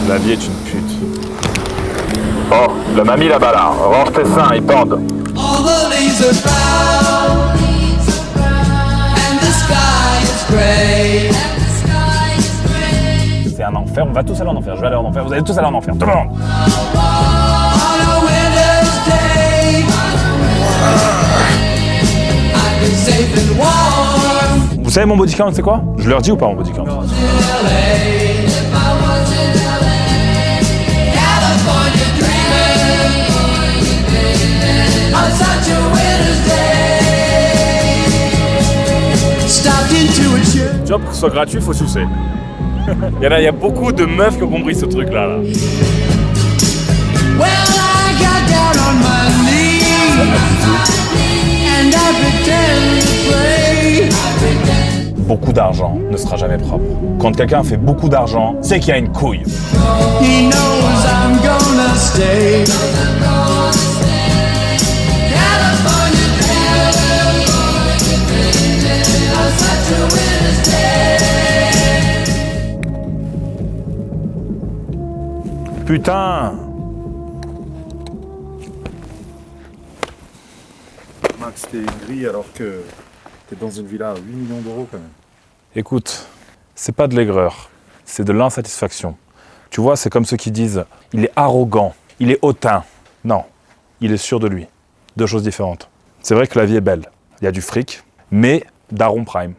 La vie est une pute. Oh, le mamie là-bas là, range tes seins, ils pendent. All the leaves are brown, and the sky is grey. C'est un enfer, on va tous aller en enfer. Je vais aller en enfer, vous allez tous aller en enfer, tout le monde. On a winter's day, I've been safe and warm. Vous savez mon body count c'est quoi? Je leur dis ou pas mon body count? LA, if I was in LA, California dreaming on such a winter's day. Stopped into a church. Tu vois, pour que ce soit gratuit, faut sucer. Il y a beaucoup de meufs qui ont compris ce truc-là. Là. Well, I got down on my knees and I pretend to pray. Beaucoup d'argent ne sera jamais propre. Quand quelqu'un fait beaucoup d'argent, c'est qu'il y a une couille. He knows I'm gonna stay. California dreaming on such a winter's day. Putain! Max, t'es gris alors que t'es dans une villa à 8 millions d'euros quand même. Écoute, c'est pas de l'aigreur, c'est de l'insatisfaction. Tu vois, c'est comme ceux qui disent « il est arrogant, il est hautain ». Non, il est sûr de lui. Deux choses différentes. C'est vrai que la vie est belle, il y a du fric, mais daron prime.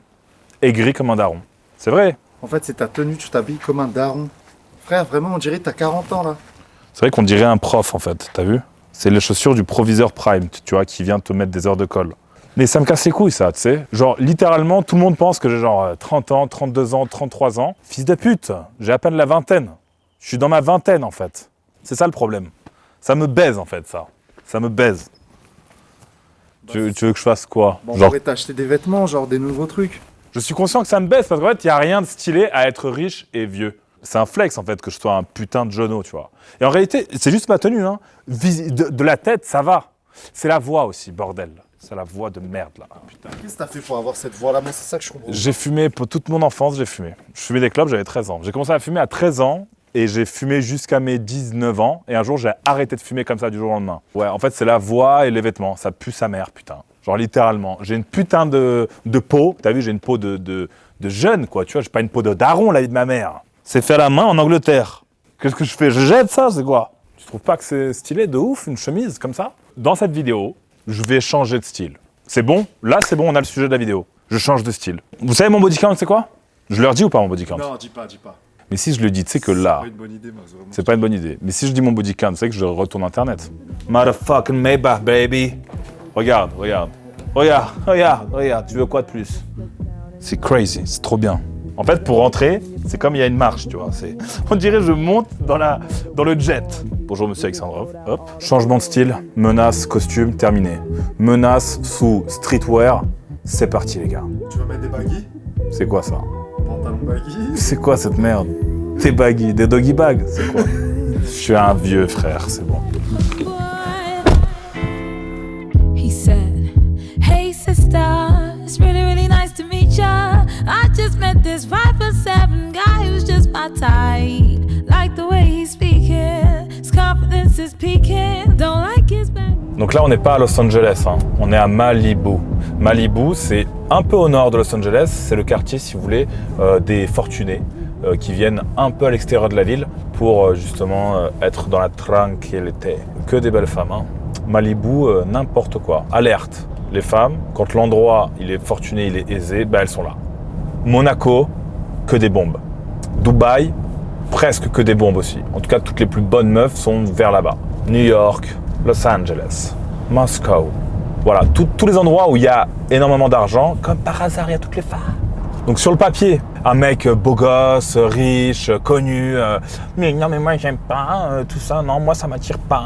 Aigri comme un daron. C'est vrai. En fait, c'est ta tenue, tu t'habilles comme un daron. Frère, vraiment, on dirait que t'as 40 ans là. C'est vrai qu'on dirait un prof en fait, t'as vu? C'est les chaussures du proviseur prime, tu vois, qui vient te mettre des heures de colle. Mais ça me casse les couilles ça, tu sais. Genre, littéralement, tout le monde pense que j'ai genre 30 ans, 32 ans, 33 ans. Fils de pute, j'ai à peine la vingtaine. Je suis dans ma vingtaine en fait. C'est ça le problème. Ça me baise en fait, ça. Ça me baise. Tu veux que je fasse quoi? Bon, on Genre, pourrait t'acheter des vêtements, genre des nouveaux trucs. je suis conscient que ça me baise parce qu'en fait, il n'y a rien de stylé à être riche et vieux. C'est un flex en fait que je sois un putain de jeuneau, tu vois. Et en réalité, c'est juste ma tenue, hein. De la tête, ça va. C'est la voix aussi, bordel. C'est la voix de merde là. Putain, qu'est-ce que t'as fait pour avoir cette voix-là? Moi, c'est ça que je comprends. J'ai fumé pour toute mon enfance, j'ai fumé. Je fumais des clopes, j'avais 13 ans. J'ai commencé à fumer à 13 ans et j'ai fumé jusqu'à mes 19 ans. Et un jour, j'ai arrêté de fumer comme ça du jour au lendemain. Ouais, en fait, c'est la voix et les vêtements. Ça pue sa mère, putain. Genre littéralement. J'ai une putain de peau. T'as vu, j'ai une peau de jeune, quoi. Tu vois, j'ai pas une peau de daron, la vie de ma mère. C'est fait à la main en Angleterre. Qu'est-ce que je fais? Je jette ça, c'est quoi? Tu trouves pas que c'est stylé de ouf, une chemise comme ça? Dans cette vidéo, je vais changer de style. C'est bon? Là, c'est bon, on a le sujet de la vidéo. Je change de style. Vous savez mon body count, c'est quoi? Je leur dis ou pas mon body count? Non, dis pas, dis pas. Mais si je le dis, tu sais que là, C'est pas une bonne idée, Max, vraiment. c'est pas une bonne idée. Mais si je dis mon body count, c'est que je retourne Internet. Motherfucking Maybach, baby. Regarde, regarde. Regarde, regarde, regarde. Tu veux quoi de plus? C'est crazy, c'est trop bien. En fait, pour rentrer, c'est comme il y a une marche, tu vois. On dirait que je monte dans le jet. Bonjour, monsieur Alexandrov. Hop. Changement de style, menace, costume, terminé. Menace sous streetwear, c'est parti, les gars. Tu vas mettre des baggy? C'est quoi ça? Pantalon baggy? C'est quoi cette merde? Des baggy, des doggy bags, c'est quoi? Je suis un vieux frère, c'est bon. He said, "Hey sister, it's really, really nice to meet ya. I just met this 5'7" guy who's just my type. Like the way he's speaking, his confidence is peaking. Don't like his back." Donc là, on n'est pas à Los Angeles, hein. On est à Malibu. Malibu, c'est un peu au nord de Los Angeles. C'est le quartier, si vous voulez, des fortunés qui viennent un peu à l'extérieur de la ville pour justement être dans la tranquillité. Que des belles femmes, hein. Malibu, n'importe quoi. Alerte, les femmes, quand l'endroit il est fortuné, il est aisé, ben elles sont là. Monaco, que des bombes. Dubaï, presque que des bombes aussi. En tout cas, toutes les plus bonnes meufs sont vers là-bas. New York, Los Angeles, Moscou. Voilà, tous les endroits où il y a énormément d'argent, comme par hasard, il y a toutes les femmes. Donc sur le papier, un mec beau gosse, riche, connu, mais non mais moi j'aime pas tout ça, non moi ça m'attire pas.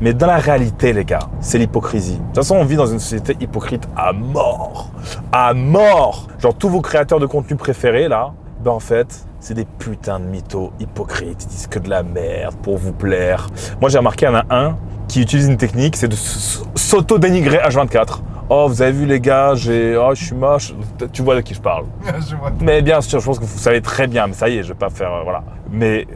Mais dans la réalité les gars, c'est l'hypocrisie. De toute façon on vit dans une société hypocrite à mort. À mort. Genre tous vos créateurs de contenu préférés là, ben en fait c'est des putains de mythos hypocrites. Ils disent que de la merde pour vous plaire. Moi j'ai remarqué, il y en a un qui utilise une technique, c'est de s'auto-dénigrer H24. Oh, vous avez vu les gars, je suis moche. Tu vois de qui je parle. Je vois. Mais bien sûr, je pense que vous savez très bien, mais ça y est, je vais pas faire, voilà. Mais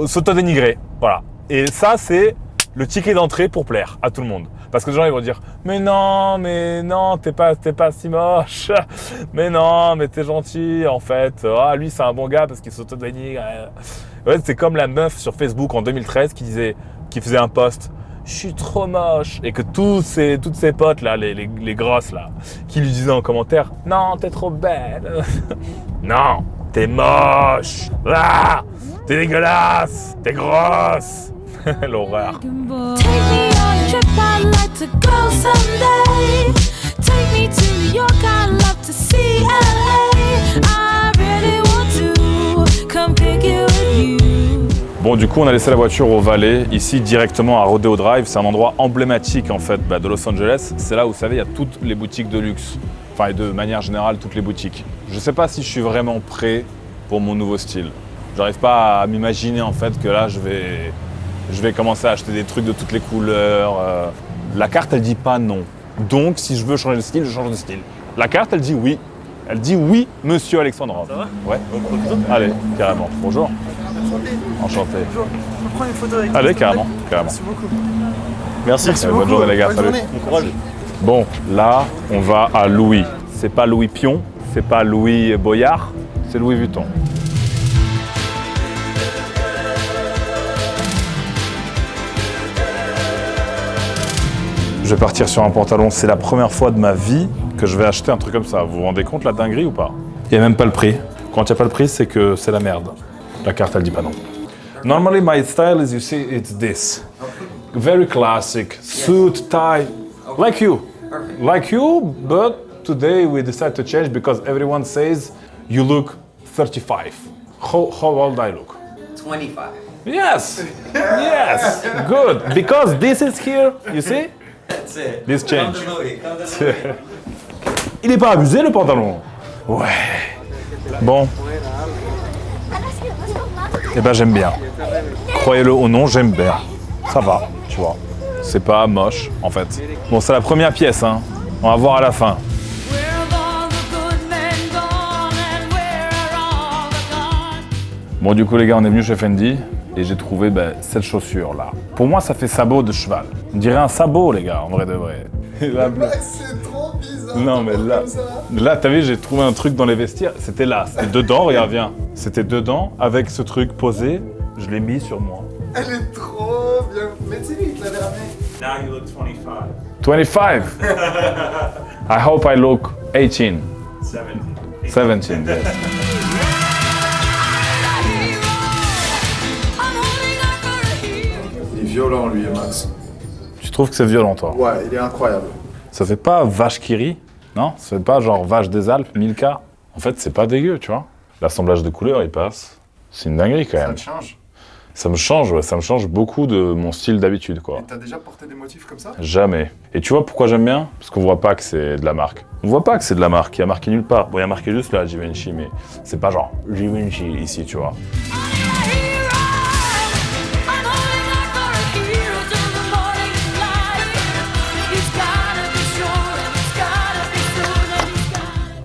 s'auto-dénigrer. Voilà. Et ça, c'est le ticket d'entrée pour plaire à tout le monde. Parce que les gens, ils vont dire « Mais non, t'es pas si moche. Mais non, mais t'es gentil, en fait. Ah, lui, c'est un bon gars parce qu'il s'auto-dénigre. » Ouais, c'est comme la meuf sur Facebook en 2013 qui faisait un post « Je suis trop moche. » Et que toutes ses potes, là, les grosses, là, qui lui disaient en commentaire « Non, t'es trop belle. Non, t'es moche. Ah, t'es dégueulasse. T'es grosse. » L'horreur. Take me on a trip, I'd like to go someday. Take me to New York, I'd love to see LA. I really want to come kick it with you. Bon, du coup, on a laissé la voiture au Valet, ici directement à Rodeo Drive. C'est un endroit emblématique en fait de Los Angeles. C'est là où, vous savez, il y a toutes les boutiques de luxe. Enfin, et de manière générale, toutes les boutiques. Je sais pas si je suis vraiment prêt pour mon nouveau style. J'arrive pas à m'imaginer en fait que là, je vais commencer à acheter des trucs de toutes les couleurs. La carte, elle dit pas non. Donc, si je veux changer de style, je change de style. La carte, elle dit oui. Elle dit oui, monsieur Alexandrov. Ça va ? Ouais. Allez, carrément. Bonjour. Enchanté. Bonjour. On prend une photo avec Allez, vous, carrément. Merci beaucoup. Merci. Bonne journée, les gars. Bonne Salut. journée. Bon courage. Bon, là, on va à Louis. C'est pas Louis Pion, c'est pas Louis Boyard, c'est Louis Vuitton. Je vais partir sur un pantalon. C'est la première fois de ma vie que je vais acheter un truc comme ça. Vous vous rendez compte la dinguerie ou pas? Il n'y a même pas le prix. Quand il n'y a pas le prix, c'est que c'est la merde. La carte, elle dit pas non. Normally, my style is, you see, it's this. Very classic, suit, tie, like you. Like you, but today we decide to change because everyone says you look 35. How old I look? 25. Yes, yes, good. Because this is here, you see? That's it. This change. Come to Louis. Come to Louis. Il est pas abusé le pantalon. Ouais. Bon. Eh ben j'aime bien. Croyez-le ou non, j'aime bien. Ça va, tu vois. C'est pas moche en fait. Bon, c'est la première pièce, hein. On va voir à la fin. Where have all the good men gone and where are all the gone? Bon, du coup les gars, on est venu chez Fendi et j'ai trouvé cette chaussure là. Pour moi, ça fait sabot de cheval. On dirait un sabot les gars, en vrai de vrai. C'est trop bizarre. Non mais là t'as vu, j'ai trouvé un truc dans les vestiaires. C'était là, c'était dedans, regarde, viens. C'était dedans, avec ce truc posé, je l'ai mis sur moi. Elle est trop bien. Mais tu sais, il te l'avait ramené. Now you look 25. 25. I hope I look 18. 17. 17, yes. I'm holding on for a hero. Il est violent, lui, Max. Tu trouves que c'est violent toi? Ouais, il est incroyable. Ça fait pas vache qui rit? Non? Ça fait pas genre vache des Alpes, Milka? En fait, c'est pas dégueu, tu vois. L'assemblage de couleurs, il passe. C'est une dinguerie quand Ça même. te change. Ça me change, ouais. Ça me change beaucoup de mon style d'habitude, quoi. Et t'as déjà porté des motifs comme ça? Jamais. Et tu vois pourquoi j'aime bien? Parce qu'on voit pas que c'est de la marque. On voit pas que c'est de la marque, il y a marqué nulle part. Bon, il y a marqué juste là, Givenchy, mais c'est pas genre Givenchy ici, tu vois.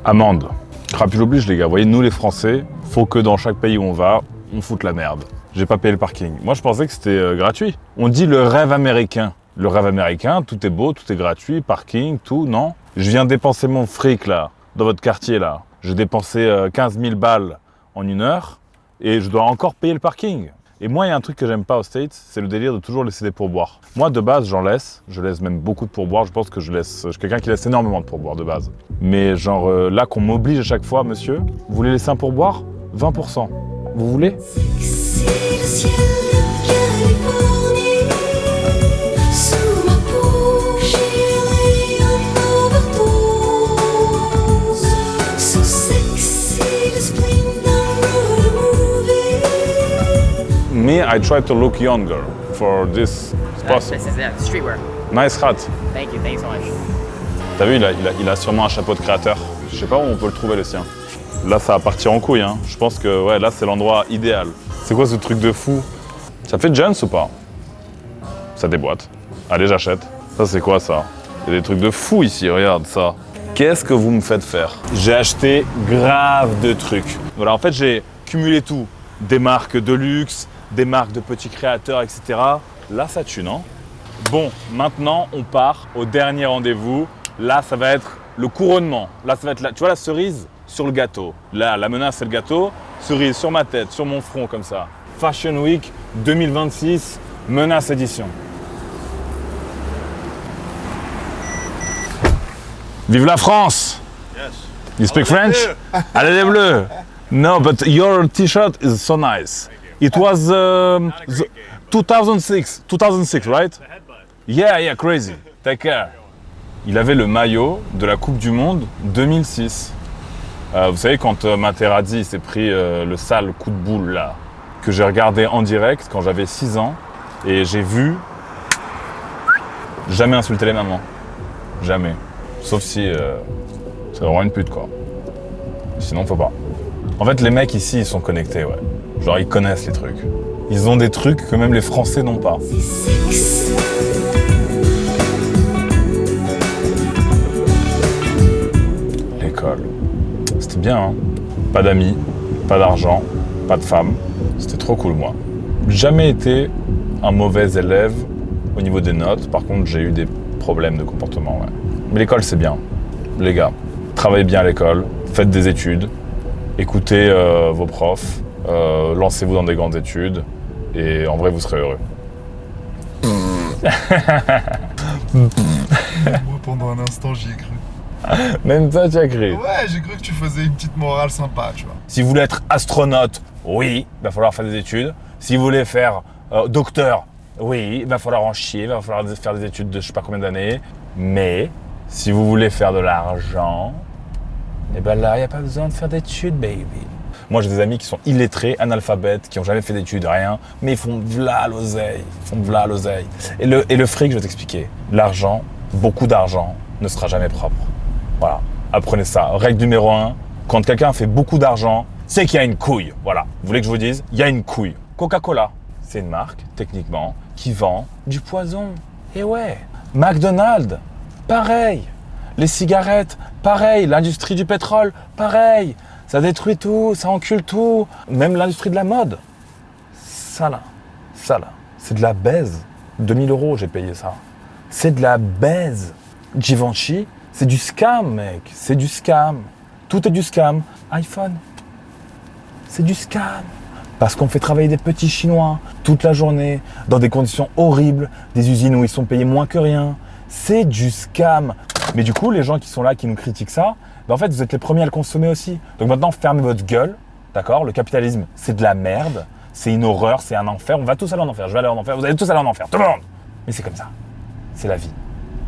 Amende. Ah, puis j'oblige les gars, vous voyez, nous les Français, faut que dans chaque pays où on va, on foute la merde. J'ai pas payé le parking. Moi je pensais que c'était gratuit. On dit le rêve américain. Le rêve américain, tout est beau, tout est gratuit, parking, tout, non? Je viens dépenser mon fric là, dans votre quartier là. J'ai dépensé 15 000 balles en 1 heure et je dois encore payer le parking. Et moi, il y a un truc que j'aime pas aux States, c'est le délire de toujours laisser des pourboires. Moi, de base, j'en laisse. Je laisse même beaucoup de pourboires. Je pense que je suis quelqu'un qui laisse énormément de pourboires de base. Mais genre, là, qu'on m'oblige à chaque fois, monsieur, vous voulez laisser un pourboire? 20%. Vous voulez? C'est le ciel de Californie. Sous ma peau, j'ai un overdose. So sexy, the spring down road movie. Me, I try to look younger for this possible. This is streetwear. Nice hat. Thank you so much. T'as vu, il a sûrement un chapeau de créateur. Je sais pas où on peut le trouver, le sien. Là, ça va partir en couille, hein. Je pense que, ouais, là, c'est l'endroit idéal. C'est quoi ce truc de fou? Ça fait Jones ou pas? Ça déboîte. Allez, j'achète. Ça, c'est quoi, ça? Il y a des trucs de fou ici, regarde ça. Qu'est-ce que vous me faites faire? J'ai acheté grave de trucs. Voilà, en fait, j'ai cumulé tout. Des marques de luxe, des marques de petits créateurs, etc. Là, ça tue, non? Bon, maintenant, on part au dernier rendez-vous. Là, ça va être le couronnement. Là, ça va être tu vois la cerise sur le gâteau. Là, la menace, c'est le gâteau. Cerise sur ma tête, sur mon front, comme ça. Fashion Week 2026, menace édition. Vive la France! Yes. You speak French? Allez les bleus! No, but your t-shirt is so nice. It was 2006, right? Yeah, crazy. Take care. Il avait le maillot de la Coupe du Monde 2006. Vous savez, quand Materazzi s'est pris le sale coup de boule là, que j'ai regardé en direct quand j'avais 6 ans, et j'ai vu jamais insulter les mamans. Jamais. Sauf si c'est vraiment une pute, quoi. Sinon, faut pas. En fait, les mecs ici, ils sont connectés, ouais. Genre, ils connaissent les trucs. Ils ont des trucs que même les Français n'ont pas. L'école. C'était bien, hein. Pas d'amis, pas d'argent, pas de femme. C'était trop cool, moi. Jamais été un mauvais élève au niveau des notes. Par contre, j'ai eu des problèmes de comportement, ouais. Mais l'école, c'est bien. Les gars, travaillez bien à l'école, faites des études, écoutez vos profs, lancez-vous dans des grandes études et en vrai, vous serez heureux. Moi, pendant un instant, j'y ai cru. Même toi, tu as cru. Ouais, j'ai cru que tu faisais une petite morale sympa, tu vois. Si vous voulez être astronaute, oui, il va falloir faire des études. Si vous voulez faire docteur, oui, il va falloir en chier, il va falloir faire des études de je sais pas combien d'années. Mais si vous voulez faire de l'argent, eh ben là, il n'y a pas besoin de faire d'études, baby. Moi, j'ai des amis qui sont illettrés, analphabètes, qui n'ont jamais fait d'études, rien, mais ils font v'là l'oseille. Ils font v'là l'oseille. Et le fric, je vais t'expliquer. L'argent, beaucoup d'argent, ne sera jamais propre. Voilà, apprenez ça. Règle numéro 1, quand quelqu'un fait beaucoup d'argent, c'est qu'il y a une couille. Voilà, vous voulez que je vous dise? Il y a une couille. Coca-Cola, c'est une marque, techniquement, qui vend du poison. Et ouais, McDonald's, pareil. Les cigarettes, pareil. L'industrie du pétrole, pareil. Ça détruit tout, ça encule tout. Même l'industrie de la mode. Ça là, c'est de la baise. 2000 € j'ai payé ça. C'est de la baise. Givenchy, c'est du scam, mec. C'est du scam. Tout est du scam. iPhone, c'est du scam. Parce qu'on fait travailler des petits Chinois toute la journée, dans des conditions horribles, des usines où ils sont payés moins que rien. C'est du scam. Mais du coup, les gens qui sont là, qui nous critiquent ça, ben en fait, vous êtes les premiers à le consommer aussi. Donc maintenant, fermez votre gueule, d'accord? Le capitalisme, c'est de la merde, c'est une horreur, c'est un enfer. On va tous aller en enfer, je vais aller en enfer, vous allez tous aller en enfer, tout le monde. Mais c'est comme ça. C'est la vie.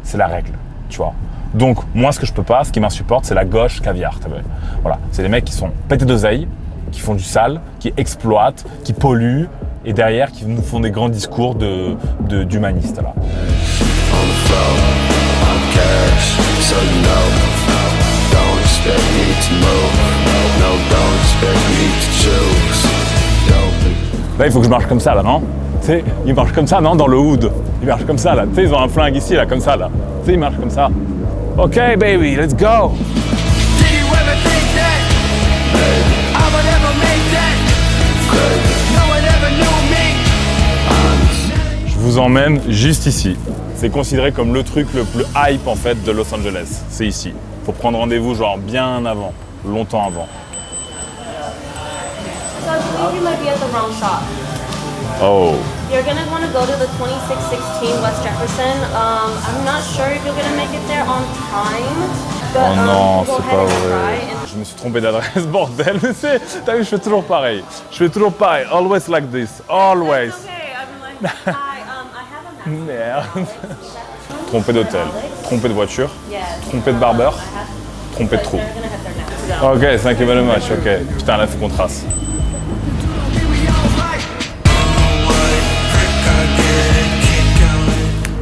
C'est la règle, tu vois. Donc, moi, ce que je peux pas, ce qui m'insupporte, c'est la gauche caviar. Voilà. C'est des mecs qui sont pétés d'oseille, qui font du sale, qui exploitent, qui polluent, et derrière, qui nous font des grands discours d'humanistes, là. Là, il faut que je marche comme ça, là, non? Tu sais, ils marchent comme ça, non? Dans le hood. Ils marchent comme ça, là. Tu sais, ils ont un flingue ici, là, comme ça, là. Tu sais, ils marchent comme ça. OK, baby, let's go! Did you ever think that I would ever make that? No one ever knew me. Je vous emmène juste ici. C'est considéré comme le truc le plus hype, en fait, de Los Angeles. C'est ici. Faut prendre rendez-vous, genre, bien avant. Longtemps avant. So I believe you might be at the wrong shop. Oh. You're gonna want to go to the 2616 West Jefferson. I'm not sure if you're gonna make it there on time. But, Oh non, go c'est ahead pas and vrai. try and- Je me suis trompé d'adresse, bordel. Mais c'est... T'as vu, je fais toujours pareil. Je fais toujours pareil. Always like this. Always. It's okay. I'm like, hi, I have a map. Merde. Trompé d'hôtel. Trompé de voiture. Yes. Trompé de barbeur. Trompé de trou. They're gonna head there now. So. Ok, thank you very much. Ok. Putain, là, faut qu'on trace.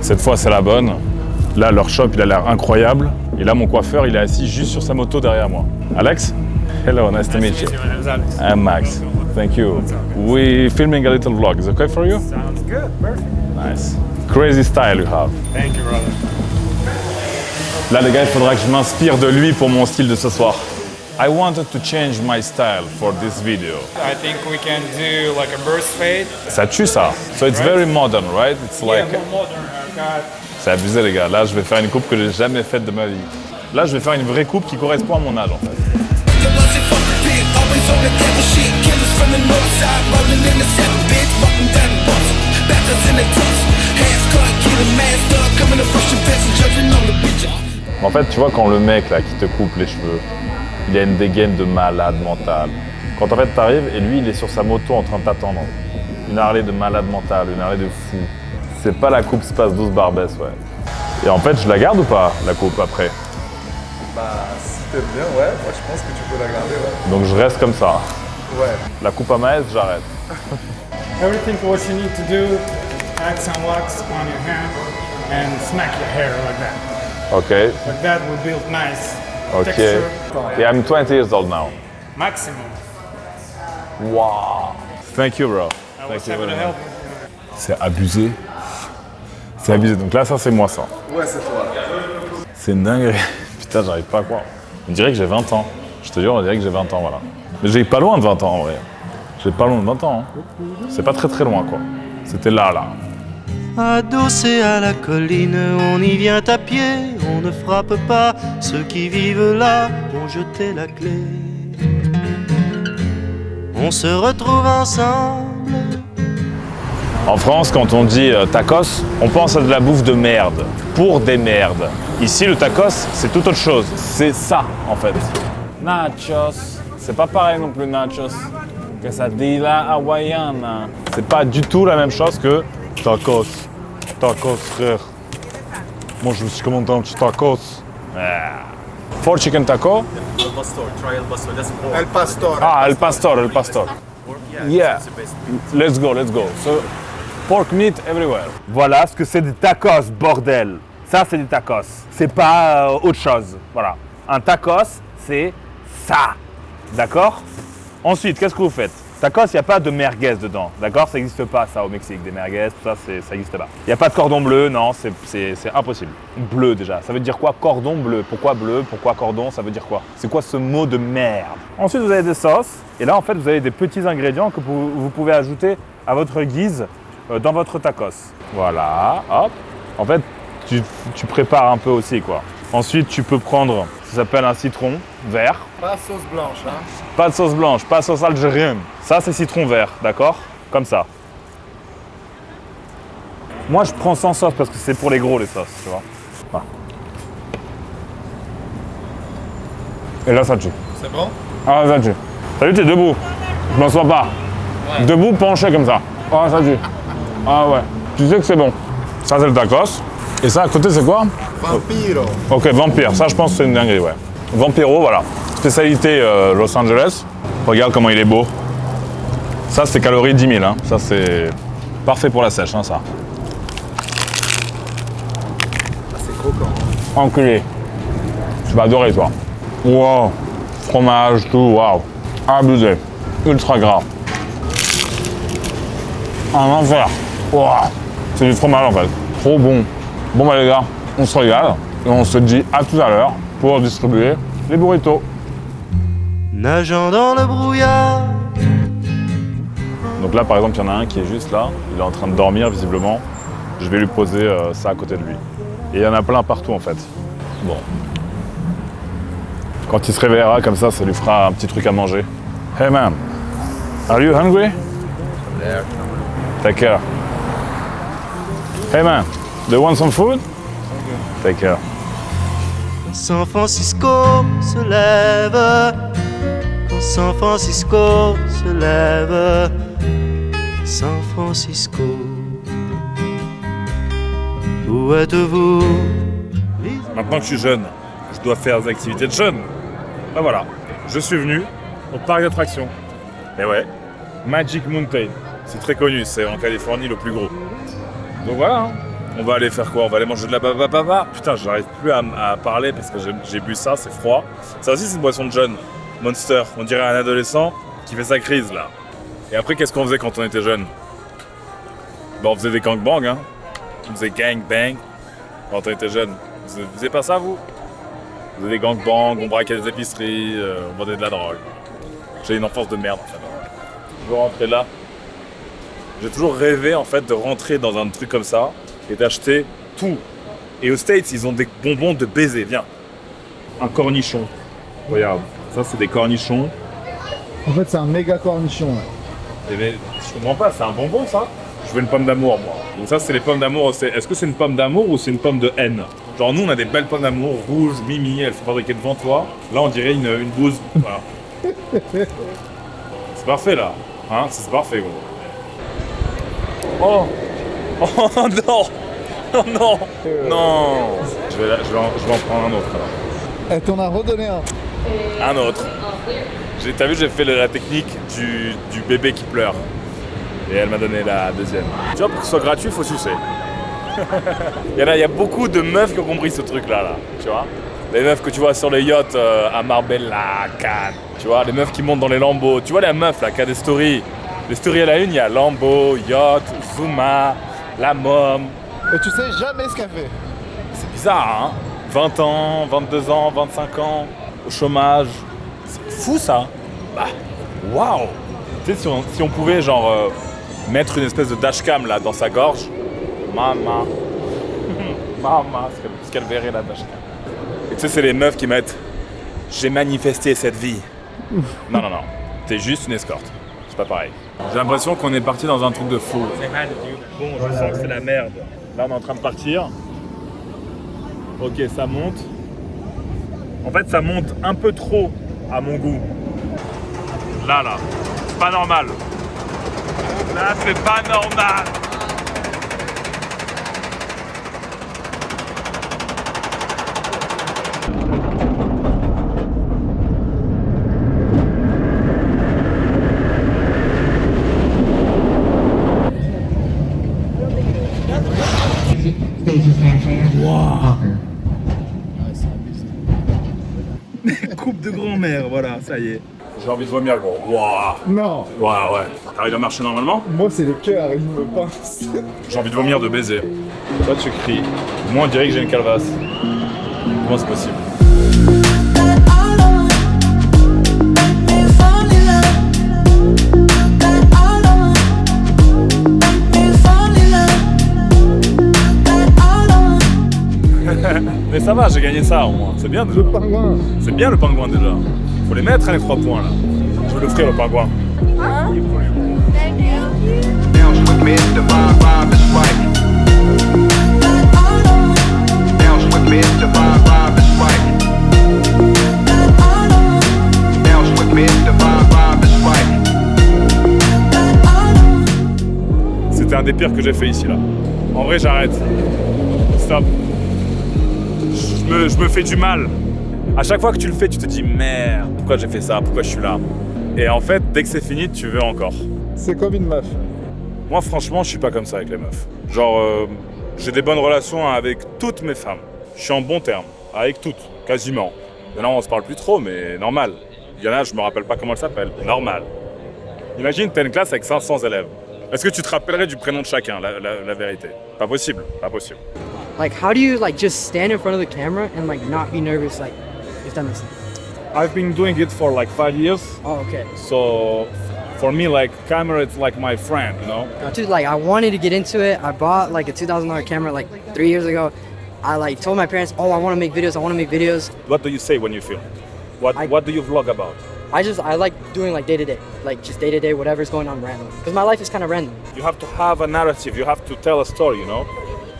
Cette fois, c'est la bonne. Là, leur shop, il a l'air incroyable. Et là, mon coiffeur, il est assis juste sur sa moto derrière moi. Alex? Hello, nice to meet you. I'm Max. Thank you. We filming a little vlog. Is it okay for you? Sounds good, perfect. Nice. Crazy style you have. Thank you, brother. Là, les gars, il faudra que je m'inspire de lui pour mon style de ce soir. I wanted to change my style for this video. I think we can do like a burst fade. Ça tue ça. So it's very modern, right? It's like... Yeah, more modern haircut. C'est abusé les gars. Là, je vais faire une coupe que j'ai jamais faite de ma vie. Là, je vais faire une vraie coupe qui correspond à mon âge en fait. En fait, tu vois, quand le mec là qui te coupe les cheveux, il a une dégaine de malade mental. Quand en fait t'arrives et lui il est sur sa moto en train de t'attendre. Une Harley de malade mental, une Harley de fou. C'est pas la coupe Space 12 Barbès, ouais. Et en fait, je la garde ou pas, la coupe après? Bah, si t'aimes bien, ouais, moi je pense que tu peux la garder, ouais. Donc je reste comme ça. Ouais. La coupe à Maes, j'arrête. Everything what you need to do, add some wax on your hand and smack your hair like that. Okay, Like that will build nice okay. texture. Yeah, I'm 20 years old now. Maximum. Wow. Thank you, bro. I was Thank you happy to very help. much. C'est abusé. C'est abusé. Donc là, ça, c'est moi, ça. Ouais, c'est toi. C'est une dinguerie. Putain, j'arrive pas à croire. On dirait que j'ai 20 ans. Je te jure, on dirait que j'ai 20 ans, voilà. Mais j'ai pas loin de 20 ans, en vrai. J'ai pas loin de 20 ans. Hein. C'est pas très très loin, quoi. C'était là. Adossé à la colline, on y vient à pied, on ne frappe pas. Ceux qui vivent là ont jeté la clé. On se retrouve ensemble. En France, quand on dit tacos, on pense à de la bouffe de merde, pour des merdes. Ici, le tacos, c'est tout autre chose. C'est ça, en fait. Nachos. C'est pas pareil non plus, nachos. Quesadilla hawaiana. C'est pas du tout la même chose que tacos. Tacos, frère. Moi, je me suis commandé un petit tacos. Four chicken taco. El pastor, try el pastor. That's pork. El Pastor. Ah, el pastor, el pastor. Yeah. Let's go. So, pork meat everywhere. Voilà ce que c'est des tacos, bordel. Ça, c'est des tacos. C'est pas autre chose. Voilà. Un tacos, c'est ça. D'accord? Ensuite, qu'est-ce que vous faites? Tacos, il n'y a pas de merguez dedans. D'accord? Ça n'existe pas, ça, au Mexique. Des merguez, tout ça, ça n'existe pas. Il n'y a pas de cordon bleu, non, c'est impossible. Bleu, déjà. Ça veut dire quoi? Cordon bleu. Pourquoi bleu? Pourquoi cordon? Ça veut dire quoi? C'est quoi ce mot de merde? Ensuite, vous avez des sauces. Et là, en fait, vous avez des petits ingrédients que vous pouvez ajouter à votre guise dans votre tacos. Voilà, hop. En fait, tu prépares un peu aussi, quoi. Ensuite, tu peux prendre, ça s'appelle un citron vert. Pas sauce blanche, hein. Pas de sauce blanche, pas de sauce algérienne. Ça, c'est citron vert, d'accord? Comme ça. Moi, je prends sans sauce parce que c'est pour les gros, les sauces, tu vois. Voilà. Et là, ça tue. C'est bon? Ah, ça tue. Salut, t'es debout. Je m'en sois pas. Ouais. Debout, penché comme ça. Ah, ça tue. Ah ouais. Tu sais que c'est bon. Ça, c'est le tacos. Et ça, à côté, c'est quoi? Vampiro. Ok, vampire. Ça, je pense que c'est une dinguerie, ouais. Vampiro, voilà. Spécialité Los Angeles. Regarde comment il est beau. Ça, c'est calories 10 000. Hein. Ça, c'est parfait pour la sèche, hein, ça. C'est croquant. Enculé. Tu vas adorer, toi. Wow. Fromage, tout, waouh. Abusé. Ultra gras. Un enfer. Wow. C'est du fromage, en fait. Trop bon. Bon, bah, les gars, on se régale. Et on se dit à tout à l'heure pour distribuer les burritos. Nageant dans le brouillard. Donc là, par exemple, il y en a un qui est juste là. Il est en train de dormir, visiblement. Je vais lui poser ça à côté de lui. Et il y en a plein partout, en fait. Bon. Quand il se réveillera comme ça lui fera un petit truc à manger. Hey man, are you hungry? Take care. Hey man, do you want some food? Take care. San Francisco se lève. Quand San Francisco se lève. San Francisco. Où êtes-vous? Maintenant que je suis jeune, je dois faire des activités de jeune. Ben voilà, je suis venu au parc d'attractions. Et ouais, Magic Mountain. C'est très connu, c'est en Californie le plus gros. Donc voilà, hein. On va aller faire quoi? On va aller manger de la baba. Putain, j'arrive plus à parler parce que j'ai bu ça, c'est froid. Ça aussi, c'est une boisson de jeune. Monster, on dirait un adolescent qui fait sa crise là. Et après, qu'est-ce qu'on faisait quand on était jeune? Ben, on faisait des gangbangs, hein. On faisait gangbang quand on était jeune. Vous faisiez pas ça, vous? On faisait des gangbangs, on braquait des épiceries, on vendait de la drogue. J'ai une enfance de merde en fait. Je veux rentrer là. J'ai toujours rêvé en fait de rentrer dans un truc comme ça et d'acheter tout. Et aux States, ils ont des bonbons de baiser, viens. Un cornichon. Regarde, ça c'est des cornichons. En fait, c'est un méga cornichon. Là. Mais je comprends pas, c'est un bonbon ça? Je veux une pomme d'amour moi. Donc ça c'est les pommes d'amour. Est-ce que c'est une pomme d'amour ou c'est une pomme de haine? Genre nous on a des belles pommes d'amour rouges, mimi, elles sont fabriquées devant toi. Là on dirait une bouse. Voilà. C'est parfait là. Hein? C'est parfait gros. Oh! Oh non! Oh non! Non! Je vais en prendre un autre alors. Elle t'en a redonné un. Un autre. T'as vu, j'ai fait la technique du bébé qui pleure. Et elle m'a donné la deuxième. Tu vois, pour que ce soit gratuit, il faut sucer. Il y a beaucoup de meufs qui ont compris ce truc-là, là, tu vois. Les meufs que tu vois sur les yachts à Marbella, Cannes, tu vois, les meufs qui montent dans les Lambeaux. Tu vois la meuf, là, qui a des stories. Les stories à la une, il y a Lambeau, yacht, Zuma, la môme. Et tu sais jamais ce qu'elle fait. C'est bizarre, hein. 20 ans, 22 ans, 25 ans, au chômage. C'est fou, ça. Bah, waouh. Tu sais, si on pouvait, genre, mettre une espèce de dashcam, là, dans sa gorge. Maman. Maman, ce qu'elle verrait, la dashcam. Et tu sais, c'est les meufs qui mettent « J'ai manifesté cette vie ». Non. T'es juste une escorte. C'est pas pareil. J'ai l'impression qu'on est parti dans un truc de fou. Bon, je sens que c'est la merde. Là, on est en train de partir. Ok, ça monte. En fait, ça monte un peu trop à mon goût. Là, c'est pas normal. Là, c'est pas normal. Coupe de grand-mère, voilà, ça y est. J'ai envie de vomir, gros. Waouh. Non. Ouais. T'arrives à marcher normalement? Moi, c'est le cœur, il me pince. J'ai envie de vomir, de baiser. Toi, tu cries. Moi, on dirait que j'ai une calvasse. Comment c'est possible? Mais ça va, j'ai gagné ça au moins. C'est bien déjà. Le pingouin. C'est bien le pingouin déjà. Faut les mettre, hein, les 3 points là. Je veux l'offrir le pingouin. C'était un des pires que j'ai fait ici là. En vrai, j'arrête. Stop. Je me fais du mal. À chaque fois que tu le fais, tu te dis merde, pourquoi j'ai fait ça, pourquoi je suis là. Et en fait, dès que c'est fini, tu veux encore. C'est comme une meuf. Moi, franchement, je suis pas comme ça avec les meufs. Genre, j'ai des bonnes relations avec toutes mes femmes. Je suis en bon terme, avec toutes, quasiment. Maintenant, on se parle plus trop, mais normal. Il y en a, je me rappelle pas comment elle s'appelle. Normal. Imagine, t'as une classe avec 500 élèves. Est-ce que tu te rappellerais du prénom de chacun, la vérité? Pas possible, pas possible. Like, how do you like just stand in front of the camera and like not be nervous, like, if that makes sense? I've been doing it for like 5 years. Oh, okay. So for me, like, camera, it's like my friend, you know? Dude, like, I wanted to get into it. I bought like a $2,000 camera like 3 years ago. I like told my parents, oh, I want to make videos. What do you say when you film? What do you vlog about? I like doing like day to day, like just day to day, whatever's going on random. Because my life is kind of random. You have to have a narrative. You have to tell a story, you know?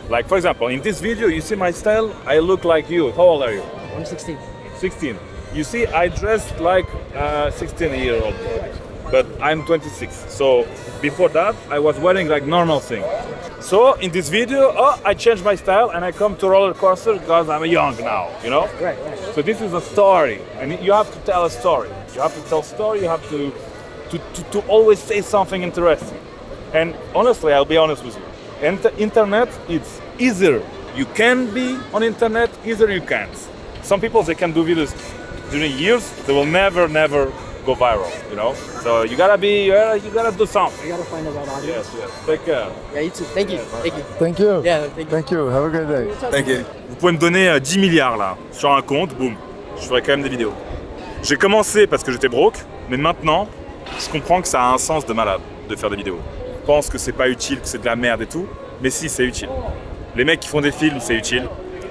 Like, for example, in this video, you see my style, I look like you. How old are you? I'm 16. 16. You see, I dressed like a 16-year-old boy, but I'm 26. So before that, I was wearing like normal thing. So in this video, I changed my style and I come to roller coaster because I'm young now, you know? Right. So this is a story, and you have to tell a story. You have to tell a story. You have to always say something interesting. And honestly, I'll be honest with you. Internet, it's either you can be on internet, either you can't. Some people, they can do videos during years, they will never go viral, you know? So you gotta do something. I gotta find the right audience. Yes. Take care. Yeah, you too. Thank you. Thank you. Thank you. Yeah, thank you. Thank you. Have a good day. Thank you. Vous pouvez me donner 10 milliards là, sur un compte, boum, je ferai quand même des vidéos. J'ai commencé parce que j'étais broke, mais maintenant, je comprends que ça a un sens de malade de faire des vidéos. Je pense que c'est pas utile, que c'est de la merde et tout, mais si, c'est utile. Les mecs qui font des films, c'est utile.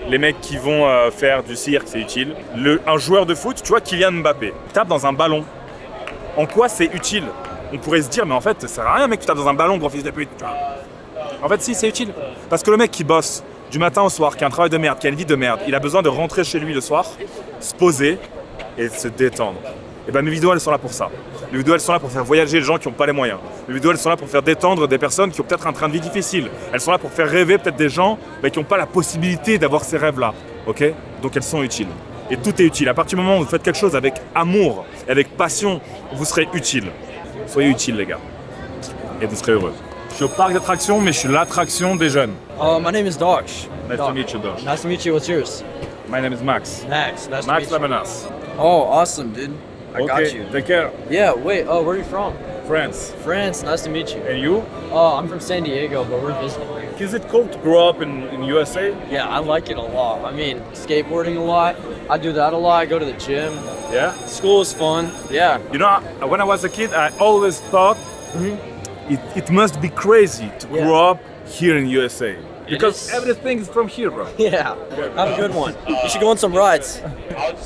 Les mecs qui vont faire du cirque, c'est utile. Un joueur de foot, tu vois, Kylian Mbappé, tape dans un ballon. En quoi c'est utile? On pourrait se dire, mais en fait, ça sert à rien, mec, tu tapes dans un ballon, gros fils de pute. En fait, si, c'est utile. Parce que le mec qui bosse du matin au soir, qui a un travail de merde, qui a une vie de merde, il a besoin de rentrer chez lui le soir, se poser et se détendre. Et ben mes vidéos, elles sont là pour ça. Les vidéos, elles sont là pour faire voyager les gens qui n'ont pas les moyens. Les vidéos, elles sont là pour faire détendre des personnes qui ont peut-être un train de vie difficile. Elles sont là pour faire rêver peut-être des gens qui n'ont pas la possibilité d'avoir ces rêves-là. Ok? Donc elles sont utiles. Et tout est utile. À partir du moment où vous faites quelque chose avec amour et avec passion, vous serez utile. Soyez utile, les gars. Et vous serez heureux. Je suis au parc d'attractions, mais je suis l'attraction des jeunes. My name is Dosh. Nice to meet you, Dosh. Nice to meet you. What's yours? My name is Max. Max. Nice Max to meet you. Lemonas. Oh, awesome, dude. I got you. Take care. Yeah, wait. Oh, where are you from? France. France. Nice to meet you. And you? Oh, I'm from San Diego, but we're visiting. Is it cool to grow up in USA? Yeah, I like it a lot. I mean, skateboarding a lot. I do that a lot. I go to the gym. Yeah? School is fun. Yeah. You know, when I was a kid, I always thought it must be crazy to grow up here in USA. Because everything is from here, bro. Yeah. Have a good one. You should go on some rides.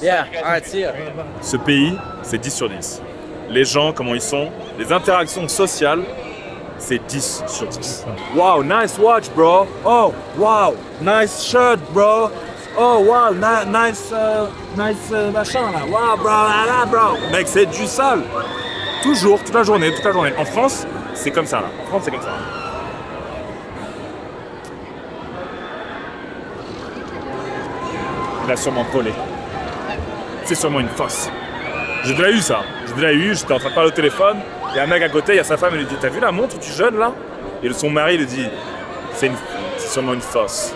Yeah. All right, see ya. Ce pays, c'est 10 sur 10. Les gens, comment ils sont, les interactions sociales, c'est 10 sur 10. Wow, nice watch, bro. Oh, wow, nice shirt, bro. Oh, wow, nice machin là. Wow, bro, là, bro. Mec, c'est du sale. Toujours, toute la journée. En France, c'est comme ça là. En France, c'est comme ça. Il a sûrement volé. C'est sûrement une fosse. J'ai déjà eu ça. J'étais en train de parler au téléphone. Il y a un mec à côté, il y a sa femme, elle lui dit « T'as vu la montre où tu jeûnes là ?» Et son mari lui dit « C'est sûrement une fosse. »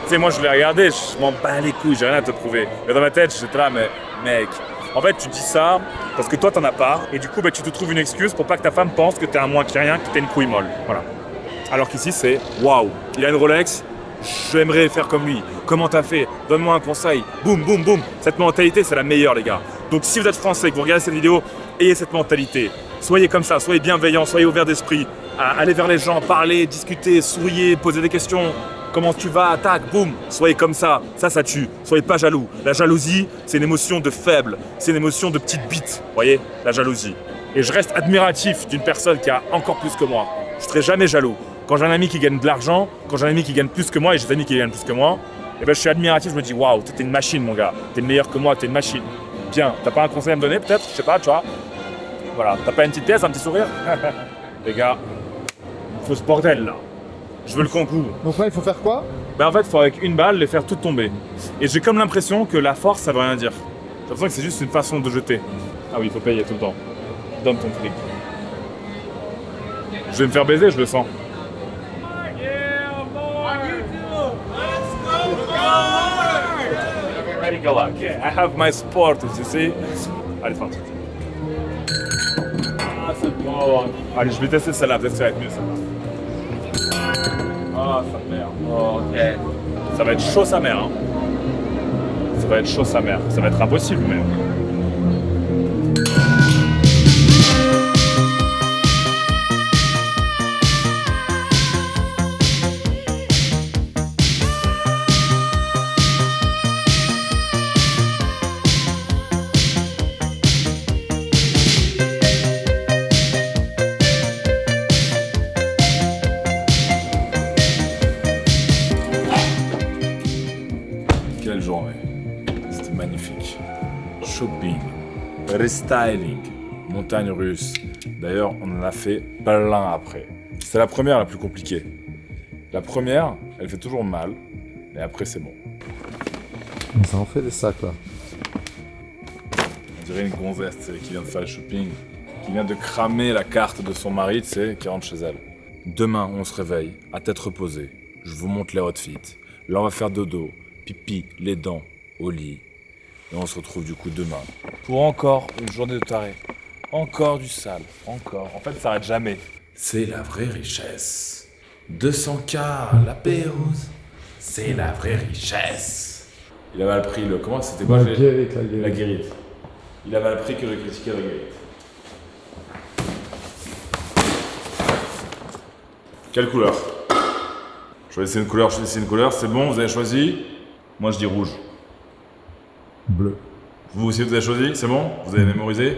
Tu sais, moi je l'ai regardé, je m'en bats les couilles, j'ai rien à te prouver. Mais dans ma tête, j'étais là, mais mec, en fait tu dis ça parce que toi t'en as pas, et du coup tu te trouves une excuse pour pas que ta femme pense que t'es un moins que rien, que t'es une couille molle. Voilà. Alors qu'ici c'est « Waouh, il a une Rolex, j'aimerais faire comme lui. Comment t'as fait? Donne-moi un conseil. » Boum, boum, boum. Cette mentalité, c'est la meilleure, les gars. Donc si vous êtes français et que vous regardez cette vidéo, ayez cette mentalité. Soyez comme ça, soyez bienveillants, soyez ouverts d'esprit. Allez vers les gens, parlez, discutez, souriez, posez des questions. Comment tu vas? Tac, boum. Soyez comme ça. Ça tue. Soyez pas jaloux. La jalousie, c'est une émotion de faible. C'est une émotion de petite bite. Vous voyez? La jalousie. Et je reste admiratif d'une personne qui a encore plus que moi. Je serai jamais jaloux. Quand j'ai un ami qui gagne de l'argent, quand j'ai un ami qui gagne plus que moi, et j'ai des amis qui gagnent plus que moi, et ben je suis admiratif, je me dis waouh, t'es une machine mon gars, t'es meilleur que moi, t'es une machine. Bien, t'as pas un conseil à me donner peut-être? Je sais pas, tu vois. Voilà, t'as pas une petite pièce, un petit sourire? Les gars, il faut ce bordel là. Je veux le concours. Donc là, il faut faire quoi? Ben en fait, il faut avec une balle les faire toutes tomber. Et j'ai comme l'impression que la force, ça veut rien dire. J'ai l'impression que c'est juste une façon de jeter. Ah oui, il faut payer tout le temps. Donne ton fric. Je vais me faire baiser, je le sens. Ready, go on. Okay, I have my sport, you see. Allez, c'est parti. Ah, c'est bon. Allez, je vais tester celle-là, peut-être que ça va être mieux, ça. Ah, sa mère. Oh, ok. Ça va être chaud, sa mère. Hein. Ça va être chaud, sa mère. Ça va être impossible, même. Quelle journée. C'était magnifique. Shopping, restyling, montagne russe. D'ailleurs, on en a fait plein après. C'est la première la plus compliquée. La première, elle fait toujours mal, mais après c'est bon. Ça en fait des sacs là. On dirait une gonzesse, tu sais, qui vient de faire le shopping, qui vient de cramer la carte de son mari, tu sais, qui rentre chez elle. Demain, on se réveille, à tête reposée. Je vous montre les outfits. Là, on va faire dodo, pipi, les dents, au lit. Et on se retrouve du coup demain pour encore une journée de taré. Encore du sale, encore. En fait, ça s'arrête jamais. C'est la vraie richesse. 200K, la Pérouse. C'est la vraie richesse. Il a mal pris le... Comment c'était quoi? La guérite. Il a mal pris que je critiquais la guérite. Quelle couleur? Choisissez une couleur, c'est bon, vous avez choisi? Moi je dis rouge. Bleu. Vous aussi vous avez choisi, c'est bon? Vous avez mémorisé?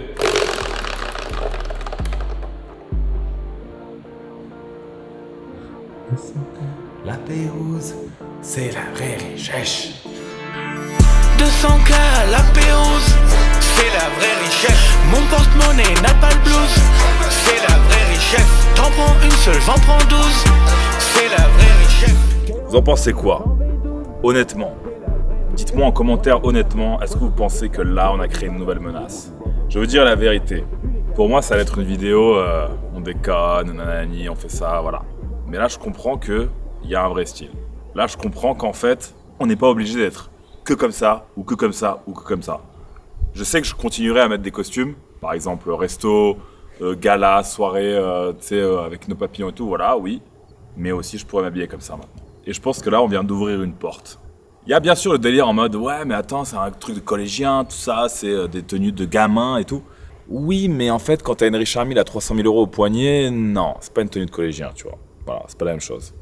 La Pérouse, c'est la vraie richesse. 200K, la Pérouse, c'est la vraie richesse. Mon porte-monnaie n'a pas le blues, c'est la vraie richesse. T'en prends une seule, j'en prends 12, c'est la vraie richesse. Vous en pensez quoi? Honnêtement. Dites-moi en commentaire honnêtement, est-ce que vous pensez que là on a créé une nouvelle menace? Je veux dire la vérité. Pour moi ça allait être une vidéo, on déconne, nanani, on fait ça, voilà. Mais là je comprends qu'il y a un vrai style. Là je comprends qu'en fait, on n'est pas obligé d'être que comme ça, ou que comme ça, ou que comme ça. Je sais que je continuerai à mettre des costumes, par exemple resto, gala, soirée, tu sais, avec nos papillons et tout, voilà, oui. Mais aussi je pourrais m'habiller comme ça maintenant. Et je pense que là on vient d'ouvrir une porte. Il y a bien sûr le délire en mode ouais mais attends c'est un truc de collégien, tout ça, c'est des tenues de gamins et tout. Oui mais en fait quand t'as une Richard Mille à 300 000 € au poignet, non, c'est pas une tenue de collégien tu vois. Voilà, c'est pas la même chose.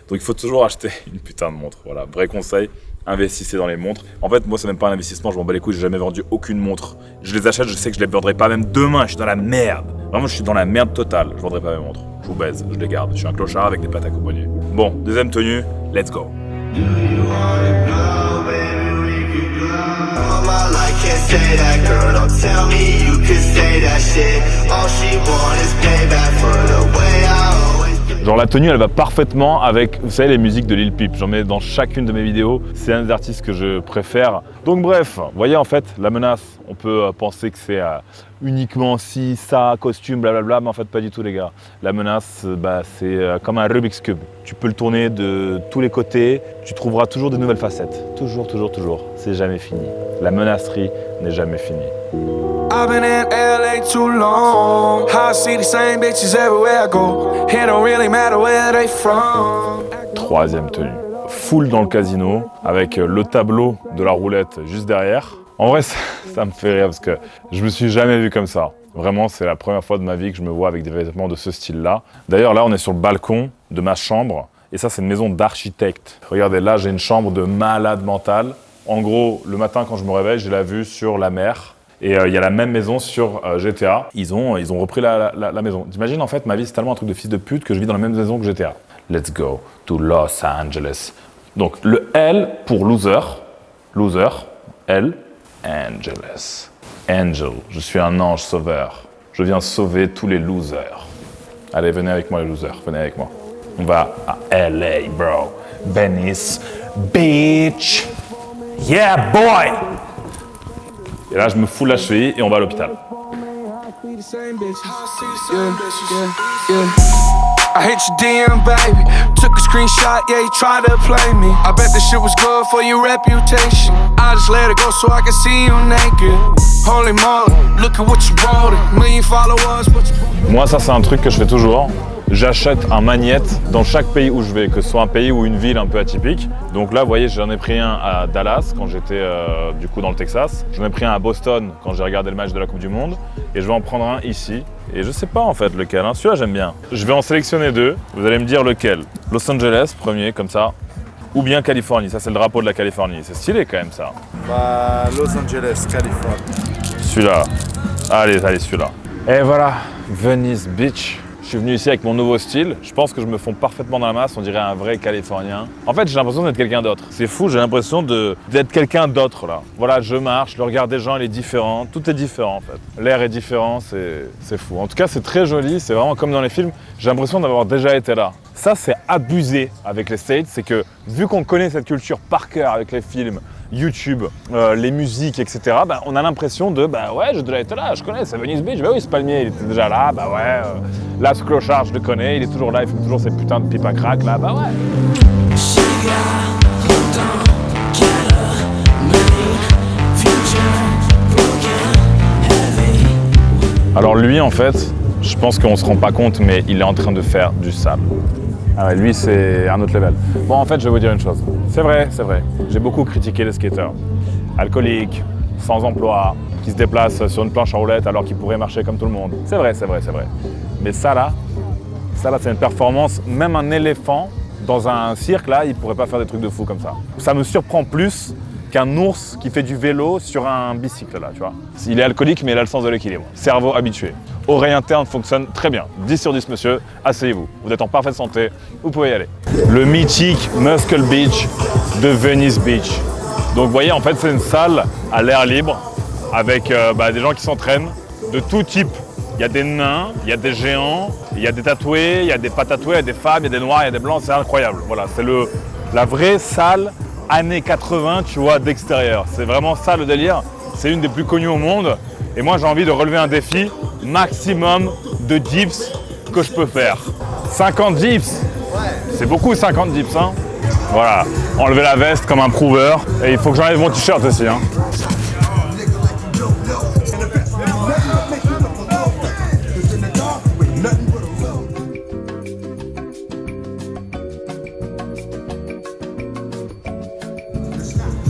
Donc il faut toujours acheter une putain de montre, voilà. Vrai conseil, investissez dans les montres. En fait moi c'est même pas un investissement, je m'en bats les couilles, j'ai jamais vendu aucune montre. Je les achète, je sais que je les vendrai pas même demain, je suis dans la merde. Vraiment je suis dans la merde totale, je vendrai pas mes montres. Je vous baise, je les garde, je suis un clochard avec des plaques au poignet. Bon, deuxième tenue, let's go. Do you wanna blow, baby, we could blow. All my life can't say that, girl, don't tell me you could say that shit. All she want is payback for the way I always do. Genre la tenue elle va parfaitement avec, vous savez, les musiques de Lil Peep. J'en mets dans chacune de mes vidéos, c'est un des artistes que je préfère. Donc bref, vous voyez en fait, la menace, on peut penser que c'est uniquement si, ça, costume, blablabla, mais en fait pas du tout les gars. La menace, c'est comme un Rubik's Cube. Tu peux le tourner de tous les côtés, tu trouveras toujours de nouvelles facettes. Toujours, toujours, toujours. C'est jamais fini. La menacerie n'est jamais finie. I've been in LA too long. I see the same bitches everywhere I go. It don't really matter where they from. Troisième tenue. Full dans le casino, avec le tableau de la roulette juste derrière. En vrai, ça me fait rire parce que je me suis jamais vu comme ça. Vraiment, c'est la première fois de ma vie que je me vois avec des vêtements de ce style-là. D'ailleurs, là, on est sur le balcon de ma chambre. Et ça, c'est une maison d'architecte. Regardez, là, j'ai une chambre de malade mental. En gros, le matin, quand je me réveille, j'ai la vue sur la mer. Et il y a la même maison sur GTA. Ils ont repris la maison. T'imagines, en fait, ma vie, c'est tellement un truc de fils de pute que je vis dans la même maison que GTA. Let's go to Los Angeles. Donc, le L pour loser. Loser. L. Angeles. Angel. Je suis un ange sauveur. Je viens sauver tous les losers. Allez, venez avec moi, les losers. Venez avec moi. On va à LA, bro. Venice Beach. Yeah, boy! Et là, je me fous la cheville et on va à l'hôpital. I hit your DM, baby. Took a screenshot, yeah, you tried to play me. I bet this shit was good for your reputation. I just let it go so I can see you naked. Holy moly, look at what you wrote. Million followers, but you... Moi, ça, c'est un truc que je fais toujours. J'achète un magnète dans chaque pays où je vais, que ce soit un pays ou une ville un peu atypique. Donc là, vous voyez, j'en ai pris un à Dallas quand j'étais du coup dans le Texas. J'en ai pris un à Boston quand j'ai regardé le match de la Coupe du Monde. Et je vais en prendre un ici. Et je sais pas en fait lequel, hein. Celui-là j'aime bien. Je vais en sélectionner deux. Vous allez me dire lequel. Los Angeles, premier, comme ça. Ou bien Californie. Ça, c'est le drapeau de la Californie. C'est stylé quand même ça. Los Angeles, Californie. Celui-là. Allez, celui-là. Et voilà, Venice Beach. Je suis venu ici avec mon nouveau style. Je pense que je me fonds parfaitement dans la masse. On dirait un vrai Californien. En fait, j'ai l'impression d'être quelqu'un d'autre. C'est fou, j'ai l'impression d'être quelqu'un d'autre là. Voilà, je marche, le regard des gens, il est différent. Tout est différent en fait. L'air est différent, c'est fou. En tout cas, c'est très joli. C'est vraiment comme dans les films. J'ai l'impression d'avoir déjà été là. Ça, c'est abusé avec les States. C'est que vu qu'on connaît cette culture par cœur avec les films, YouTube, les musiques, etc. On a l'impression de, ouais, j'ai déjà été là, je connais, c'est Venice Beach, oui, ce palmier, il était déjà là, ouais. Là, ce clochard, je le connais, il est toujours là, il fume toujours ses putains de pipes à crack, là, ouais. She got hooked on killer, money, future. Alors lui, en fait, je pense qu'on se rend pas compte, mais il est en train de faire du sale. Ah ouais, lui, c'est un autre level. Bon, en fait, je vais vous dire une chose. C'est vrai. J'ai beaucoup critiqué les skateurs. Alcooliques, sans emploi, qui se déplacent sur une planche à roulettes alors qu'ils pourraient marcher comme tout le monde. C'est vrai. Mais ça là, c'est une performance. Même un éléphant dans un cirque, là, il pourrait pas faire des trucs de fou comme ça. Ça me surprend plus qu'un ours qui fait du vélo sur un bicycle, là, tu vois. Il est alcoolique, mais il a le sens de l'équilibre. Cerveau habitué. Oreille interne fonctionne très bien. 10 sur 10, monsieur. Asseyez-vous. Vous êtes en parfaite santé. Vous pouvez y aller. Le mythique Muscle Beach de Venice Beach. Donc, vous voyez, en fait, c'est une salle à l'air libre avec des gens qui s'entraînent de tout type. Il y a des nains, il y a des géants, il y a des tatoués, il y a des pas tatoués, il y a des femmes, il y a des noirs, il y a des blancs. C'est incroyable. Voilà, c'est la vraie salle années 80, tu vois, d'extérieur. C'est vraiment ça le délire. C'est une des plus connues au monde. Et moi, j'ai envie de relever un défi maximum de dips que je peux faire. 50 dips, c'est beaucoup 50 dips, hein. Voilà, enlever la veste comme un prouveur. Et il faut que j'enlève mon t-shirt aussi, hein.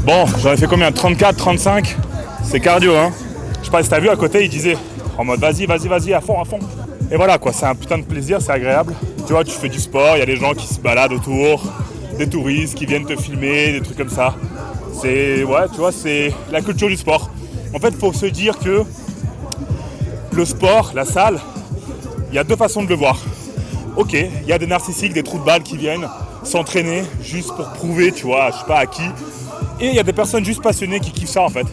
Bon, j'en ai fait combien? 34, 35? C'est cardio, hein. Je sais pas si t'as vu à côté, il disait en mode vas-y, à fond. Et voilà quoi, c'est un putain de plaisir, c'est agréable. Tu vois, tu fais du sport, il y a des gens qui se baladent autour, des touristes qui viennent te filmer, des trucs comme ça. C'est, tu vois, c'est la culture du sport. En fait, il faut se dire que le sport, la salle, il y a deux façons de le voir. Ok, il y a des narcissiques, des trous de balles qui viennent s'entraîner juste pour prouver, tu vois, je sais pas à qui. Et il y a des personnes juste passionnées qui kiffent ça en fait,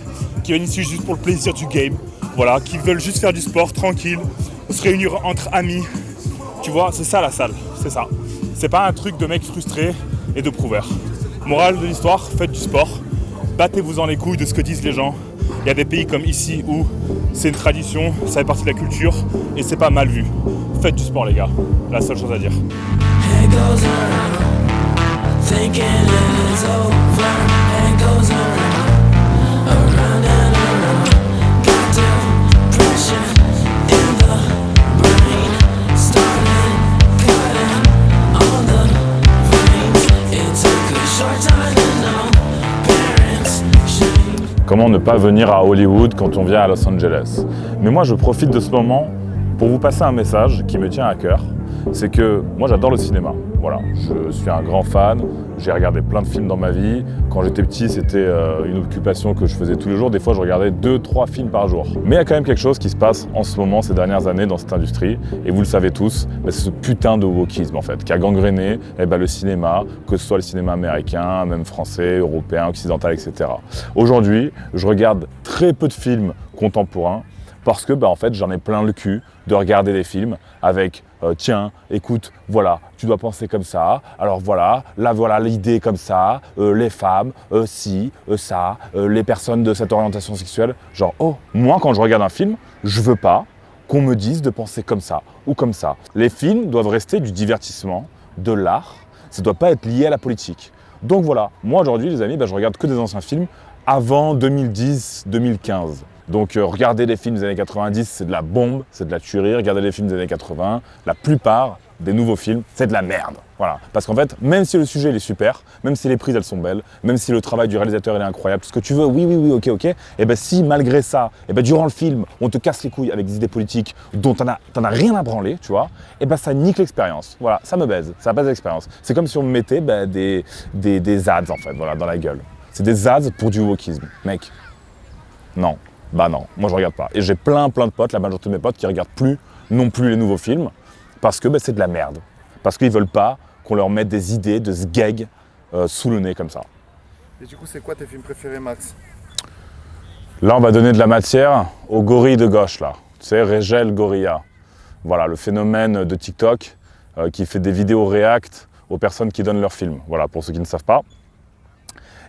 qui viennent ici juste pour le plaisir du game, voilà, qui veulent juste faire du sport tranquille, se réunir entre amis, tu vois, c'est ça la salle, c'est ça. C'est pas un truc de mec frustré et de prouveur. Morale de l'histoire, faites du sport, battez-vous en les couilles de ce que disent les gens. Il y a des pays comme ici où c'est une tradition, ça fait partie de la culture et c'est pas mal vu. Faites du sport les gars, la seule chose à dire. Comment ne pas venir à Hollywood quand on vient à Los Angeles? Mais moi je profite de ce moment pour vous passer un message qui me tient à cœur. C'est que moi j'adore le cinéma, voilà, je suis un grand fan, j'ai regardé plein de films dans ma vie. Quand j'étais petit, c'était une occupation que je faisais tous les jours, des fois je regardais 2-3 films par jour. Mais il y a quand même quelque chose qui se passe en ce moment, ces dernières années dans cette industrie, et vous le savez tous, c'est ce putain de wokisme en fait, qui a gangréné le cinéma, que ce soit le cinéma américain, même français, européen, occidental, etc. Aujourd'hui, je regarde très peu de films contemporains, parce que en fait j'en ai plein le cul de regarder des films avec tiens, écoute, voilà, tu dois penser comme ça, alors voilà, là voilà l'idée comme ça, les femmes, ça, les personnes de cette orientation sexuelle, genre moi quand je regarde un film, je veux pas qu'on me dise de penser comme ça ou comme ça. Les films doivent rester du divertissement, de l'art, ça doit pas être lié à la politique. Donc voilà, moi aujourd'hui les amis, je regarde que des anciens films avant 2010-2015. Donc regardez les films des années 90, c'est de la bombe, c'est de la tuerie. Regardez les films des années 80, la plupart des nouveaux films, c'est de la merde. Voilà. Parce qu'en fait, même si le sujet il est super, même si les prises elles sont belles, même si le travail du réalisateur il est incroyable, tout ce que tu veux, oui, ok, et si malgré ça, durant le film, on te casse les couilles avec des idées politiques dont t'en as rien à branler, tu vois, ça nique l'expérience. Voilà, ça me baise, ça baise l'expérience. C'est comme si on me mettait des ads en fait, voilà, dans la gueule. C'est des ads pour du wokisme, mec. Non. Non, moi je regarde pas. Et j'ai plein de potes, la majorité de mes potes qui regardent plus non plus les nouveaux films parce que c'est de la merde. Parce qu'ils veulent pas qu'on leur mette des idées de ce gag sous le nez comme ça. Et du coup, c'est quoi tes films préférés, Max? Là, on va donner de la matière au gorille de gauche, là. Tu sais, Régel Gorilla. Voilà, le phénomène de TikTok qui fait des vidéos react aux personnes qui donnent leurs films. Voilà, pour ceux qui ne savent pas.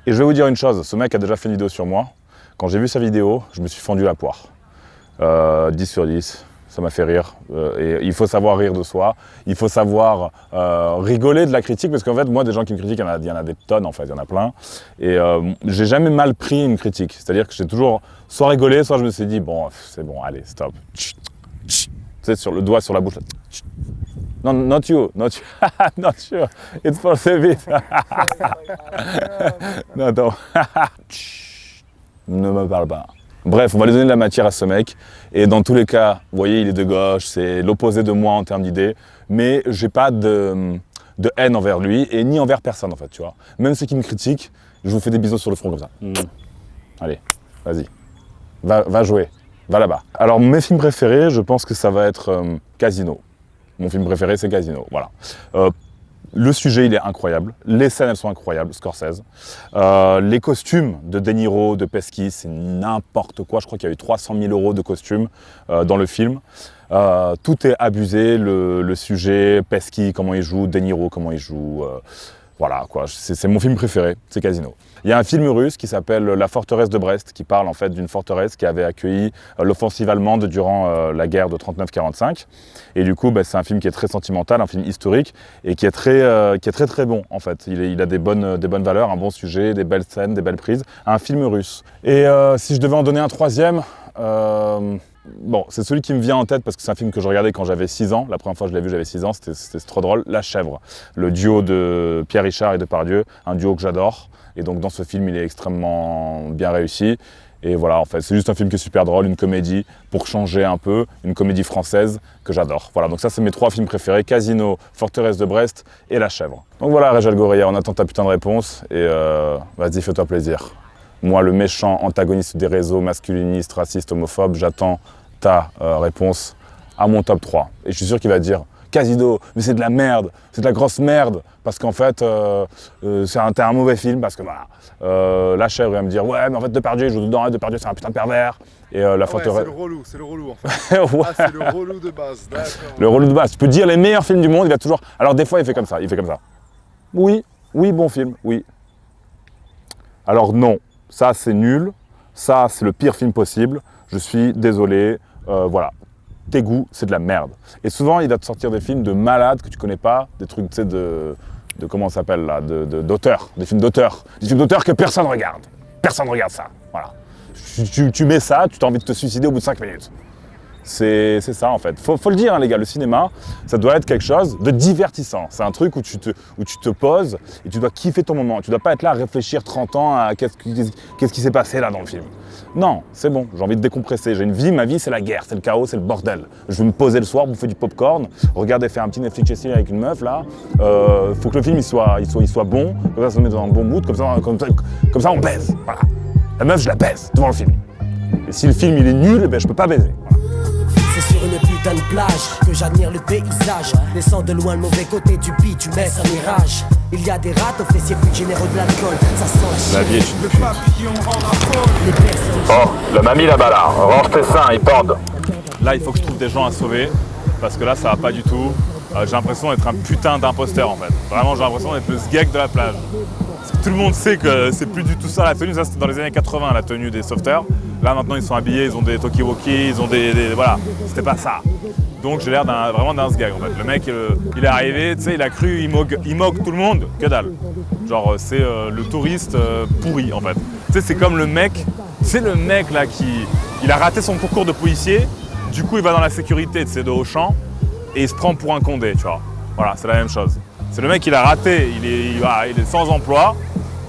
Et je vais vous dire une chose, ce mec a déjà fait une vidéo sur moi. Quand j'ai vu sa vidéo, je me suis fendu la poire. 10 sur 10, ça m'a fait rire. Et il faut savoir rire de soi, il faut savoir rigoler de la critique, parce qu'en fait, moi, des gens qui me critiquent, il y en a des tonnes, en fait, il y en a plein. Et j'ai jamais mal pris une critique. C'est-à-dire que j'ai toujours soit rigolé, soit je me suis dit, bon, c'est bon, allez, stop. Tu sais, sur le doigt sur la bouche. Là. Non, not you. Not you. It's for the beat. Non, attends. Ne me parle pas. Bref, on va lui donner de la matière à ce mec. Et dans tous les cas, vous voyez, il est de gauche, c'est l'opposé de moi en termes d'idées. Mais j'ai pas de haine envers lui et ni envers personne en fait, tu vois. Même ceux qui me critiquent, je vous fais des bisous sur le front comme ça. Allez, vas-y. Va jouer. Va là-bas. Alors, mes films préférés, je pense que ça va être Casino. Mon film préféré, c'est Casino. Voilà. Le sujet, il est incroyable. Les scènes, elles sont incroyables, Scorsese. Les costumes de De Niro, de Pesci, c'est n'importe quoi. Je crois qu'il y a eu 300 000 € de costumes dans le film. Tout est abusé. Le sujet, Pesci, comment il joue, De Niro, comment il joue. Voilà, quoi. C'est mon film préféré, c'est Casino. Il y a un film russe qui s'appelle La forteresse de Brest, qui parle en fait d'une forteresse qui avait accueilli l'offensive allemande durant la guerre de 39-45. Et du coup, c'est un film qui est très sentimental, un film historique, et qui est très bon en fait. Il a des bonnes valeurs, un bon sujet, des belles scènes, des belles prises. Un film russe. Et si je devais en donner un troisième, bon, c'est celui qui me vient en tête parce que c'est un film que je regardais quand j'avais 6 ans. La première fois que je l'ai vu, j'avais 6 ans, c'était trop drôle. La Chèvre, le duo de Pierre Richard et Depardieu, un duo que j'adore. Et donc dans ce film, il est extrêmement bien réussi. Et voilà, en fait, c'est juste un film qui est super drôle, une comédie pour changer un peu, une comédie française que j'adore. Voilà, donc ça, c'est mes 3 films préférés, Casino, Forteresse de Brest et La Chèvre. Donc voilà, Régel Gorilla, on attend ta putain de réponse et vas-y, fais-toi plaisir. Moi, le méchant antagoniste des réseaux, masculiniste, raciste, homophobe, j'attends ta réponse à mon top 3. Et je suis sûr qu'il va dire Casino, mais c'est de la merde, c'est de la grosse merde, parce qu'en fait, c'est un mauvais film, parce que voilà. La Chèvre, il va me dire ouais, mais en fait, Depardieu, il joue dedans, et Depardieu, c'est un putain de pervers. Et la forteresse. C'est le relou en fait. Ouais. Ah, c'est le relou de base, d'accord. Le relou de base. Tu peux dire les meilleurs films du monde, il va toujours. Alors, des fois, il fait comme ça, Oui, bon film, oui. Alors, non. Ça, c'est nul. Ça, c'est le pire film possible. Je suis désolé. Voilà. Tes goûts, c'est de la merde. Et souvent, il va te sortir des films de malades que tu connais pas, des trucs, tu sais, de comment ça s'appelle là, d'auteurs, des films d'auteurs. Des films d'auteurs que personne regarde. Personne regarde ça. Voilà. Tu mets ça, tu as envie de te suicider au bout de 5 minutes. C'est ça en fait. Faut le dire hein, les gars, le cinéma, ça doit être quelque chose de divertissant. C'est un truc où tu te poses et tu dois kiffer ton moment. Tu dois pas être là à réfléchir 30 ans à qu'est-ce qui s'est passé là dans le film. Non, c'est bon, j'ai envie de décompresser. J'ai une vie, ma vie c'est la guerre, c'est le chaos, c'est le bordel. Je vais me poser le soir, bouffer du popcorn, regarder faire un petit Netflix et chill avec une meuf là. Faut que le film il soit bon, comme ça se met dans un bon mood, comme ça on baise. Voilà. La meuf je la baise devant le film. Et si le film il est nul, je peux pas baiser. Voilà. C'est sur une putain de plage que j'admire le paysage. Laissant de loin le mauvais côté du bitume, c'est un mirage. Il y a des rats aux fessiers plus généreux de l'alcool. Ça sent la vie est une pute. Oh, le mamie là-bas là, range tes seins, ils pendent. Là, il faut que je trouve des gens à sauver, parce que là, ça va pas du tout. J'ai l'impression d'être un putain d'imposteur en fait. Vraiment, j'ai l'impression d'être le sgeg de la plage. Parce que tout le monde sait que c'est plus du tout ça la tenue. Ça, c'était dans les années 80, la tenue des sauveteurs. Là, maintenant, ils sont habillés, ils ont des talkie-walkie, ils ont des voilà. C'était pas ça. Donc, j'ai l'air vraiment d'un sgeg en fait. Le mec, il est arrivé, tu sais, il a cru, il moque tout le monde. Que dalle. Genre, c'est le touriste pourri en fait. Tu sais, c'est comme le mec, c'est le mec là il a raté son concours de policier. Du coup, il va dans la sécurité, tu sais, de Auchan. Et il se prend pour un condé, tu vois. Voilà, c'est la même chose. C'est le mec, il a raté, il est sans emploi.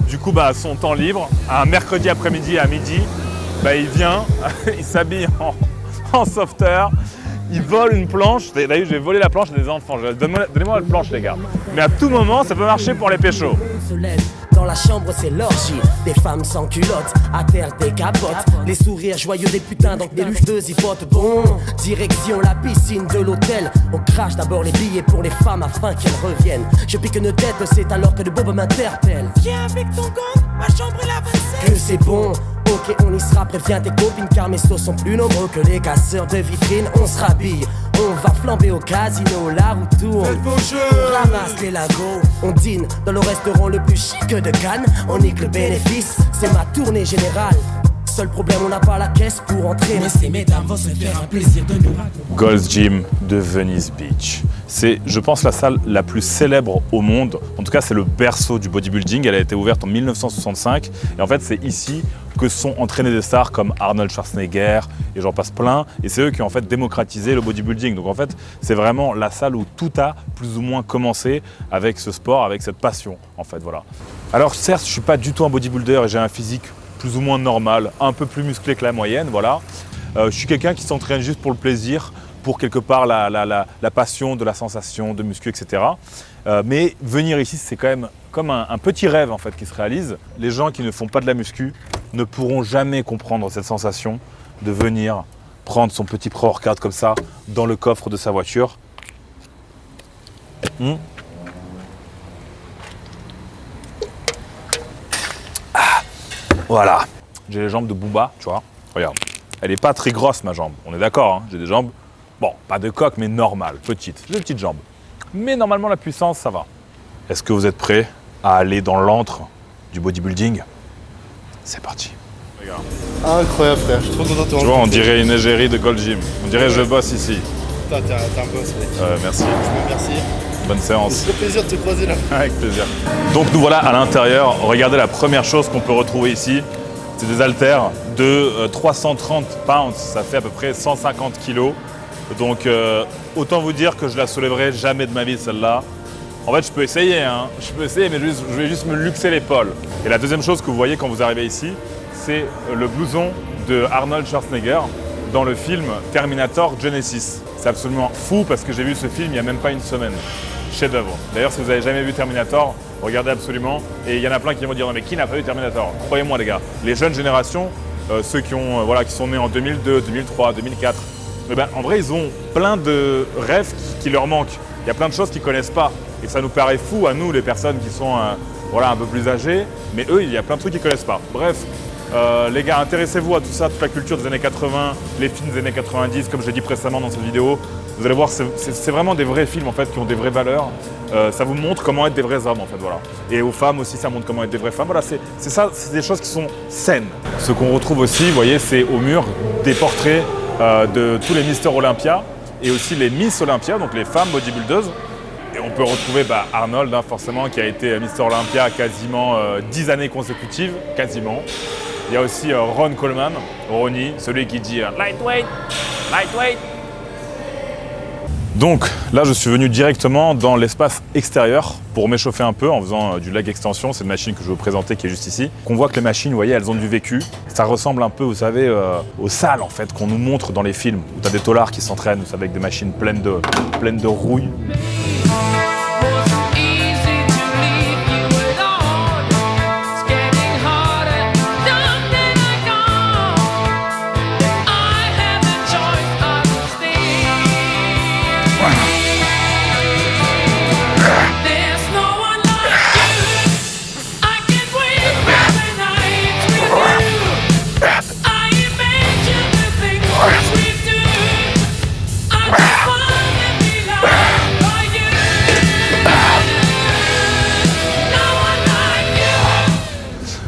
Du coup, son temps libre, un mercredi après-midi à midi, il vient, il s'habille en sauveteur, il vole une planche. D'ailleurs, j'ai volé la planche des enfants. Donnez-moi la planche, les gars. Mais à tout moment, ça peut marcher pour les péchos. Dans la chambre c'est l'orgie, des femmes sans culottes, à terre des capotes, les sourires joyeux des putains donc des luches de zipotes. Bon, direction la piscine de l'hôtel, on crache d'abord les billets pour les femmes afin qu'elles reviennent. Je pique une tête, c'est alors que le bob m'interpelle. Viens avec ton gang, ma chambre est la 27. Que c'est bon, ok on y sera, préviens tes copines car mes sauts sont plus nombreux que les casseurs de vitrines. On se rhabille, on va flamber au casino, la roue tourne. Faites vos jeux. On ramasse les lagos, on dîne dans le restaurant le plus chic de Cannes. On nique le bénéfice, c'est ma tournée générale. Seul problème, on n'a pas la caisse pour entrer. Mais ces mesdames vont se faire un plaisir de nous. Gold's Gym de Venice Beach. C'est, je pense, la salle la plus célèbre au monde. En tout cas, c'est le berceau du bodybuilding. Elle a été ouverte en 1965. Et en fait, c'est ici que sont entraînés des stars comme Arnold Schwarzenegger et j'en passe plein. Et c'est eux qui ont en fait démocratisé le bodybuilding. Donc en fait, c'est vraiment la salle où tout a plus ou moins commencé avec ce sport, avec cette passion. En fait, voilà. Alors certes, je suis pas du tout un bodybuilder et j'ai un physique plus ou moins normal, un peu plus musclé que la moyenne, voilà. Je suis quelqu'un qui s'entraîne juste pour le plaisir, pour quelque part la passion de la sensation, de muscu, etc. Mais venir ici, c'est quand même comme un petit rêve en fait qui se réalise. Les gens qui ne font pas de la muscu ne pourront jamais comprendre cette sensation de venir prendre son petit pré-workout comme ça dans le coffre de sa voiture. Voilà, j'ai les jambes de Booba, tu vois. Regarde, elle n'est pas très grosse ma jambe, on est d'accord, hein. J'ai des jambes, bon, pas de coque, mais normales, petites. J'ai des petites jambes. Mais normalement, la puissance, ça va. Est-ce que vous êtes prêts à aller dans l'antre du bodybuilding? C'est parti. Regarde. Incroyable, frère, je suis trop content de te rencontrer. Tu vois, on dirait une égérie de Gold Gym. On dirait je bosse ici. T'es un boss, mec. Merci. Merci. Bonne séance. C'est trop plaisir de te croiser là. Avec plaisir. Donc nous voilà à l'intérieur. Regardez la première chose qu'on peut retrouver ici. C'est des haltères de 330 pounds. Ça fait à peu près 150 kilos. Donc autant vous dire que je la soulèverai jamais de ma vie celle-là. En fait, je peux essayer, hein. Je peux essayer, mais je vais juste me luxer l'épaule. Et la deuxième chose que vous voyez quand vous arrivez ici, c'est le blouson de Arnold Schwarzenegger dans le film Terminator Genesis. C'est absolument fou parce que j'ai vu ce film il n'y a même pas une semaine. Chef-d'œuvre. D'ailleurs, si vous n'avez jamais vu Terminator, regardez absolument. Et il y en a plein qui vont dire « Non mais qui n'a pas vu Terminator ?» Croyez-moi les gars, les jeunes générations, ceux qui sont nés en 2002, 2003, 2004, eh ben, en vrai, ils ont plein de rêves qui leur manquent. Il y a plein de choses qu'ils ne connaissent pas. Et ça nous paraît fou à nous, les personnes qui sont un peu plus âgées. Mais eux, il y a plein de trucs qu'ils ne connaissent pas. Bref, les gars, intéressez-vous à tout ça, toute la culture des années 80, les films des années 90, comme je l'ai dit précédemment dans cette vidéo. Vous allez voir, c'est vraiment des vrais films en fait, qui ont des vraies valeurs. Ça vous montre comment être des vrais hommes en fait, voilà. Et aux femmes aussi, ça montre comment être des vraies femmes. Voilà, c'est ça, c'est des choses qui sont saines. Ce qu'on retrouve aussi, vous voyez, c'est au mur des portraits de tous les Mister Olympia et aussi les Miss Olympia, donc les femmes bodybuildeuses. Et on peut retrouver Arnold, hein, forcément, qui a été Mister Olympia quasiment 10 années consécutives, quasiment. Il y a aussi Ron Coleman, Ronnie, celui qui dit lightweight, lightweight. Donc là, je suis venu directement dans l'espace extérieur pour m'échauffer un peu en faisant du leg extension. C'est une machine que je vais vous présenter qui est juste ici. On voit que les machines, vous voyez, elles ont du vécu. Ça ressemble un peu, vous savez, aux salles en fait qu'on nous montre dans les films où tu as des taulards qui s'entraînent, vous savez, avec des machines pleines de rouille.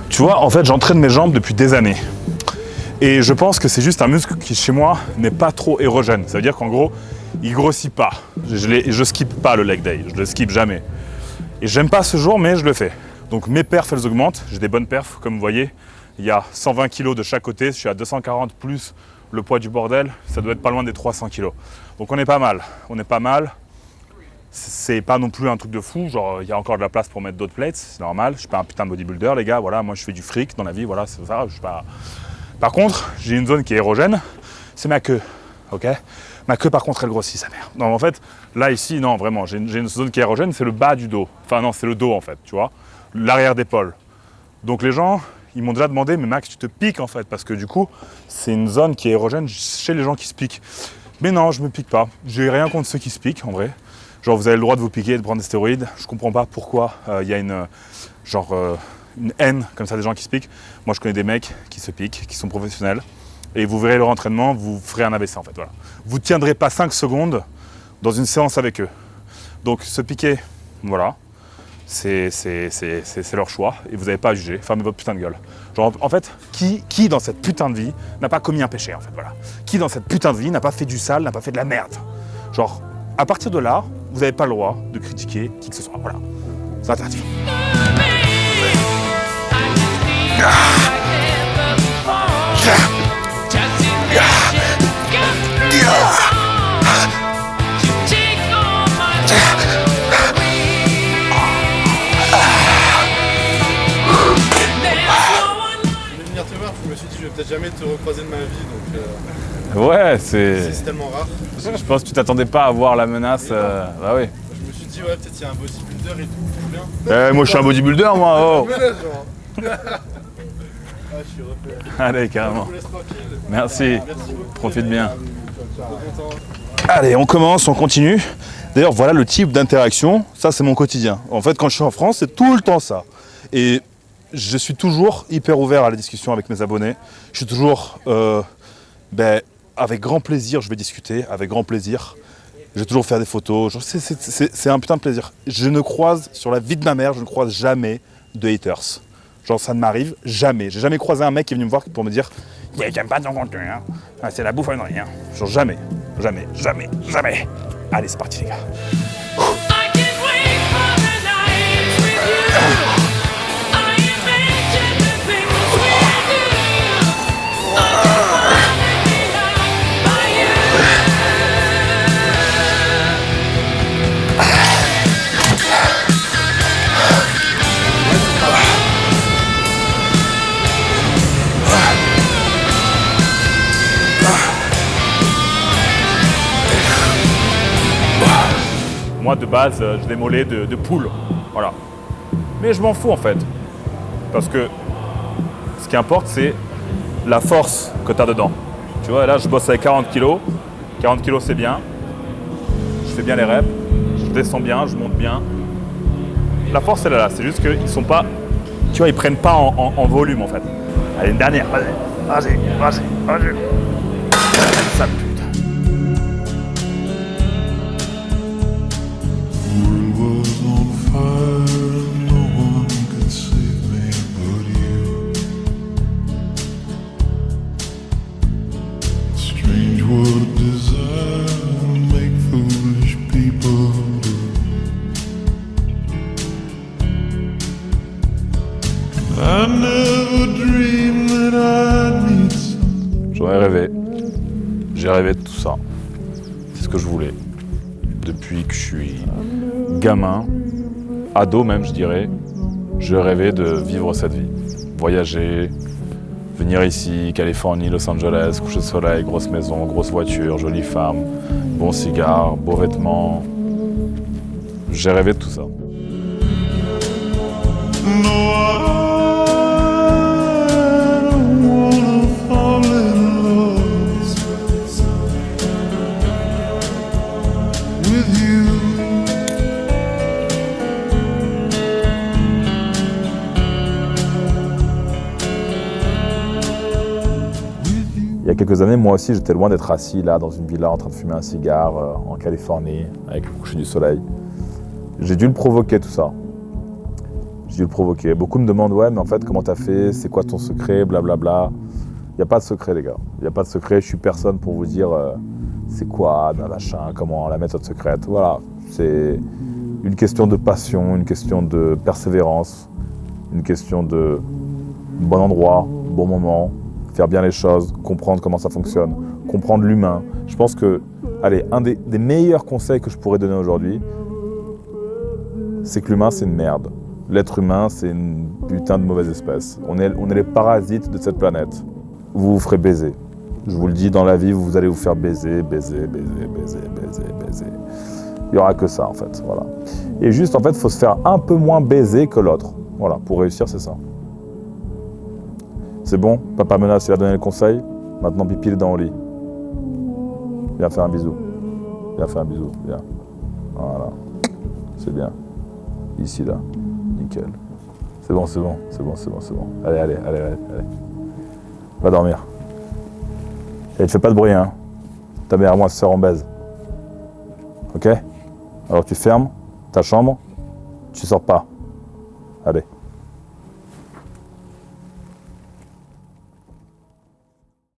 Tu vois, en fait, j'entraîne mes jambes depuis des années. Et je pense que c'est juste un muscle qui, chez moi, n'est pas trop érogène. Ça veut dire qu'en gros, il grossit pas. Je skippe pas le leg day, je le skippe jamais. Et j'aime pas ce jour, mais je le fais. Donc mes perfs, elles augmentent. J'ai des bonnes perfs, comme vous voyez. Il y a 120 kg de chaque côté. Je suis à 240 plus le poids du bordel. Ça doit être pas loin des 300 kg. Donc on est pas mal. On est pas mal. C'est pas non plus un truc de fou, genre il y a encore de la place pour mettre d'autres plates, c'est normal. Je suis pas un putain de bodybuilder les gars, voilà, moi je fais du fric dans la vie, voilà, c'est ça, je suis pas... Par contre, j'ai une zone qui est érogène, c'est ma queue, ok? Ma queue par contre elle grossit sa mère. Non en fait, là ici, non vraiment, j'ai une zone qui est érogène, c'est le bas du dos. Enfin non, c'est le dos en fait, tu vois, l'arrière d'épaule. Donc les gens, ils m'ont déjà demandé, mais Max tu te piques en fait, parce que du coup, c'est une zone qui est érogène chez les gens qui se piquent. Mais non, je me pique pas, j'ai rien contre ceux qui se piquent en vrai. Genre vous avez le droit de vous piquer, de prendre des stéroïdes. Je comprends pas pourquoi il y a une haine comme ça des gens qui se piquent. Moi je connais des mecs qui se piquent, qui sont professionnels. Et vous verrez leur entraînement, vous ferez un AVC en fait. Voilà. Vous ne tiendrez pas 5 secondes dans une séance avec eux. Donc se piquer, voilà. c'est leur choix et vous n'avez pas à juger. Fermez votre putain de gueule. Genre, en fait, qui dans cette putain de vie n'a pas commis un péché, en fait, voilà. Qui dans cette putain de vie n'a pas fait du sale, n'a pas fait de la merde. Genre, à partir de là, vous n'avez pas le droit de critiquer qui que ce soit, voilà. C'est interdit. Je me suis dit, je vais peut-être jamais te recroiser de ma vie, donc ouais, c'est tellement rare. Je pense que tu t'attendais pas à voir la menace. Bah oui. Je me suis dit, ouais, peut-être il y a un bodybuilder et tout, c'est bien. Moi, je suis un bodybuilder, moi. Oh. Ah, je suis refait. Allez, carrément. Je vous laisse tranquille. Merci. Beaucoup. Profite bien. Content. Allez, on commence, on continue. D'ailleurs, voilà le type d'interaction. Ça, c'est mon quotidien. En fait, quand je suis en France, c'est tout le temps ça. Et je suis toujours hyper ouvert à la discussion avec mes abonnés. Je suis toujours, avec grand plaisir, je vais discuter, avec grand plaisir. Je vais toujours faire des photos. C'est un putain de plaisir. Je ne croise, sur la vie de ma mère, je ne croise jamais de haters. Genre, ça ne m'arrive jamais. J'ai jamais croisé un mec qui est venu me voir pour me dire « J'aime pas ton contenu, hein. Ah, c'est la bouffe, non, rien. » Genre, jamais. Jamais, jamais, jamais. Allez, c'est parti, les gars. Moi, de base, je démolais de poules. Voilà. Mais je m'en fous, en fait. Parce que ce qui importe, c'est la force que tu as dedans. Tu vois, là, je bosse avec 40 kilos. 40 kilos, c'est bien. Je fais bien les reps. Je descends bien, je monte bien. La force, elle est là. C'est juste qu'ils sont pas... Tu vois, ils prennent pas en volume, en fait. Allez, une dernière. Vas-y. Sale pute. J'aurais rêvé. J'ai rêvé de tout ça. C'est ce que je voulais. Depuis que je suis gamin, ado même je dirais, je rêvais de vivre cette vie. Voyager, venir ici, Californie, Los Angeles, coucher de soleil, grosse maison, grosse voiture, jolie femme, bon cigare, beaux vêtements. J'ai rêvé de tout ça. Il y a quelques années, moi aussi, j'étais loin d'être assis là, dans une villa, en train de fumer un cigare en Californie, avec le coucher du soleil. J'ai dû le provoquer, tout ça. J'ai dû le provoquer. Beaucoup me demandent, ouais, mais en fait, comment t'as fait? C'est quoi ton secret? Blablabla. Il n'y a pas de secret, les gars. Il n'y a pas de secret. Je suis personne pour vous dire c'est quoi, machin, comment la méthode secrète. Voilà. C'est une question de passion, une question de persévérance, une question de bon endroit, bon moment, faire bien les choses, comprendre comment ça fonctionne, comprendre l'humain. Je pense que, allez, un des meilleurs conseils que je pourrais donner aujourd'hui, c'est que l'humain, c'est une merde. L'être humain, c'est une putain de mauvaise espèce. On est les parasites de cette planète. Vous vous ferez baiser. Je vous le dis, dans la vie, vous allez vous faire baiser. Il n'y aura que ça, en fait. Voilà. Et juste, en fait, il faut se faire un peu moins baiser que l'autre. Voilà, pour réussir, c'est ça. C'est bon, Papa Menace, il a donné le conseil. Maintenant, pipi, il est dans le lit. Viens faire un bisou. Viens. Voilà. C'est bien. Ici, là. Nickel. C'est bon. Allez. Va dormir. Et tu fais pas de bruit, hein. Ta mère, moi, sœur, on baise. Ok? Alors tu fermes ta chambre, tu sors pas. Allez.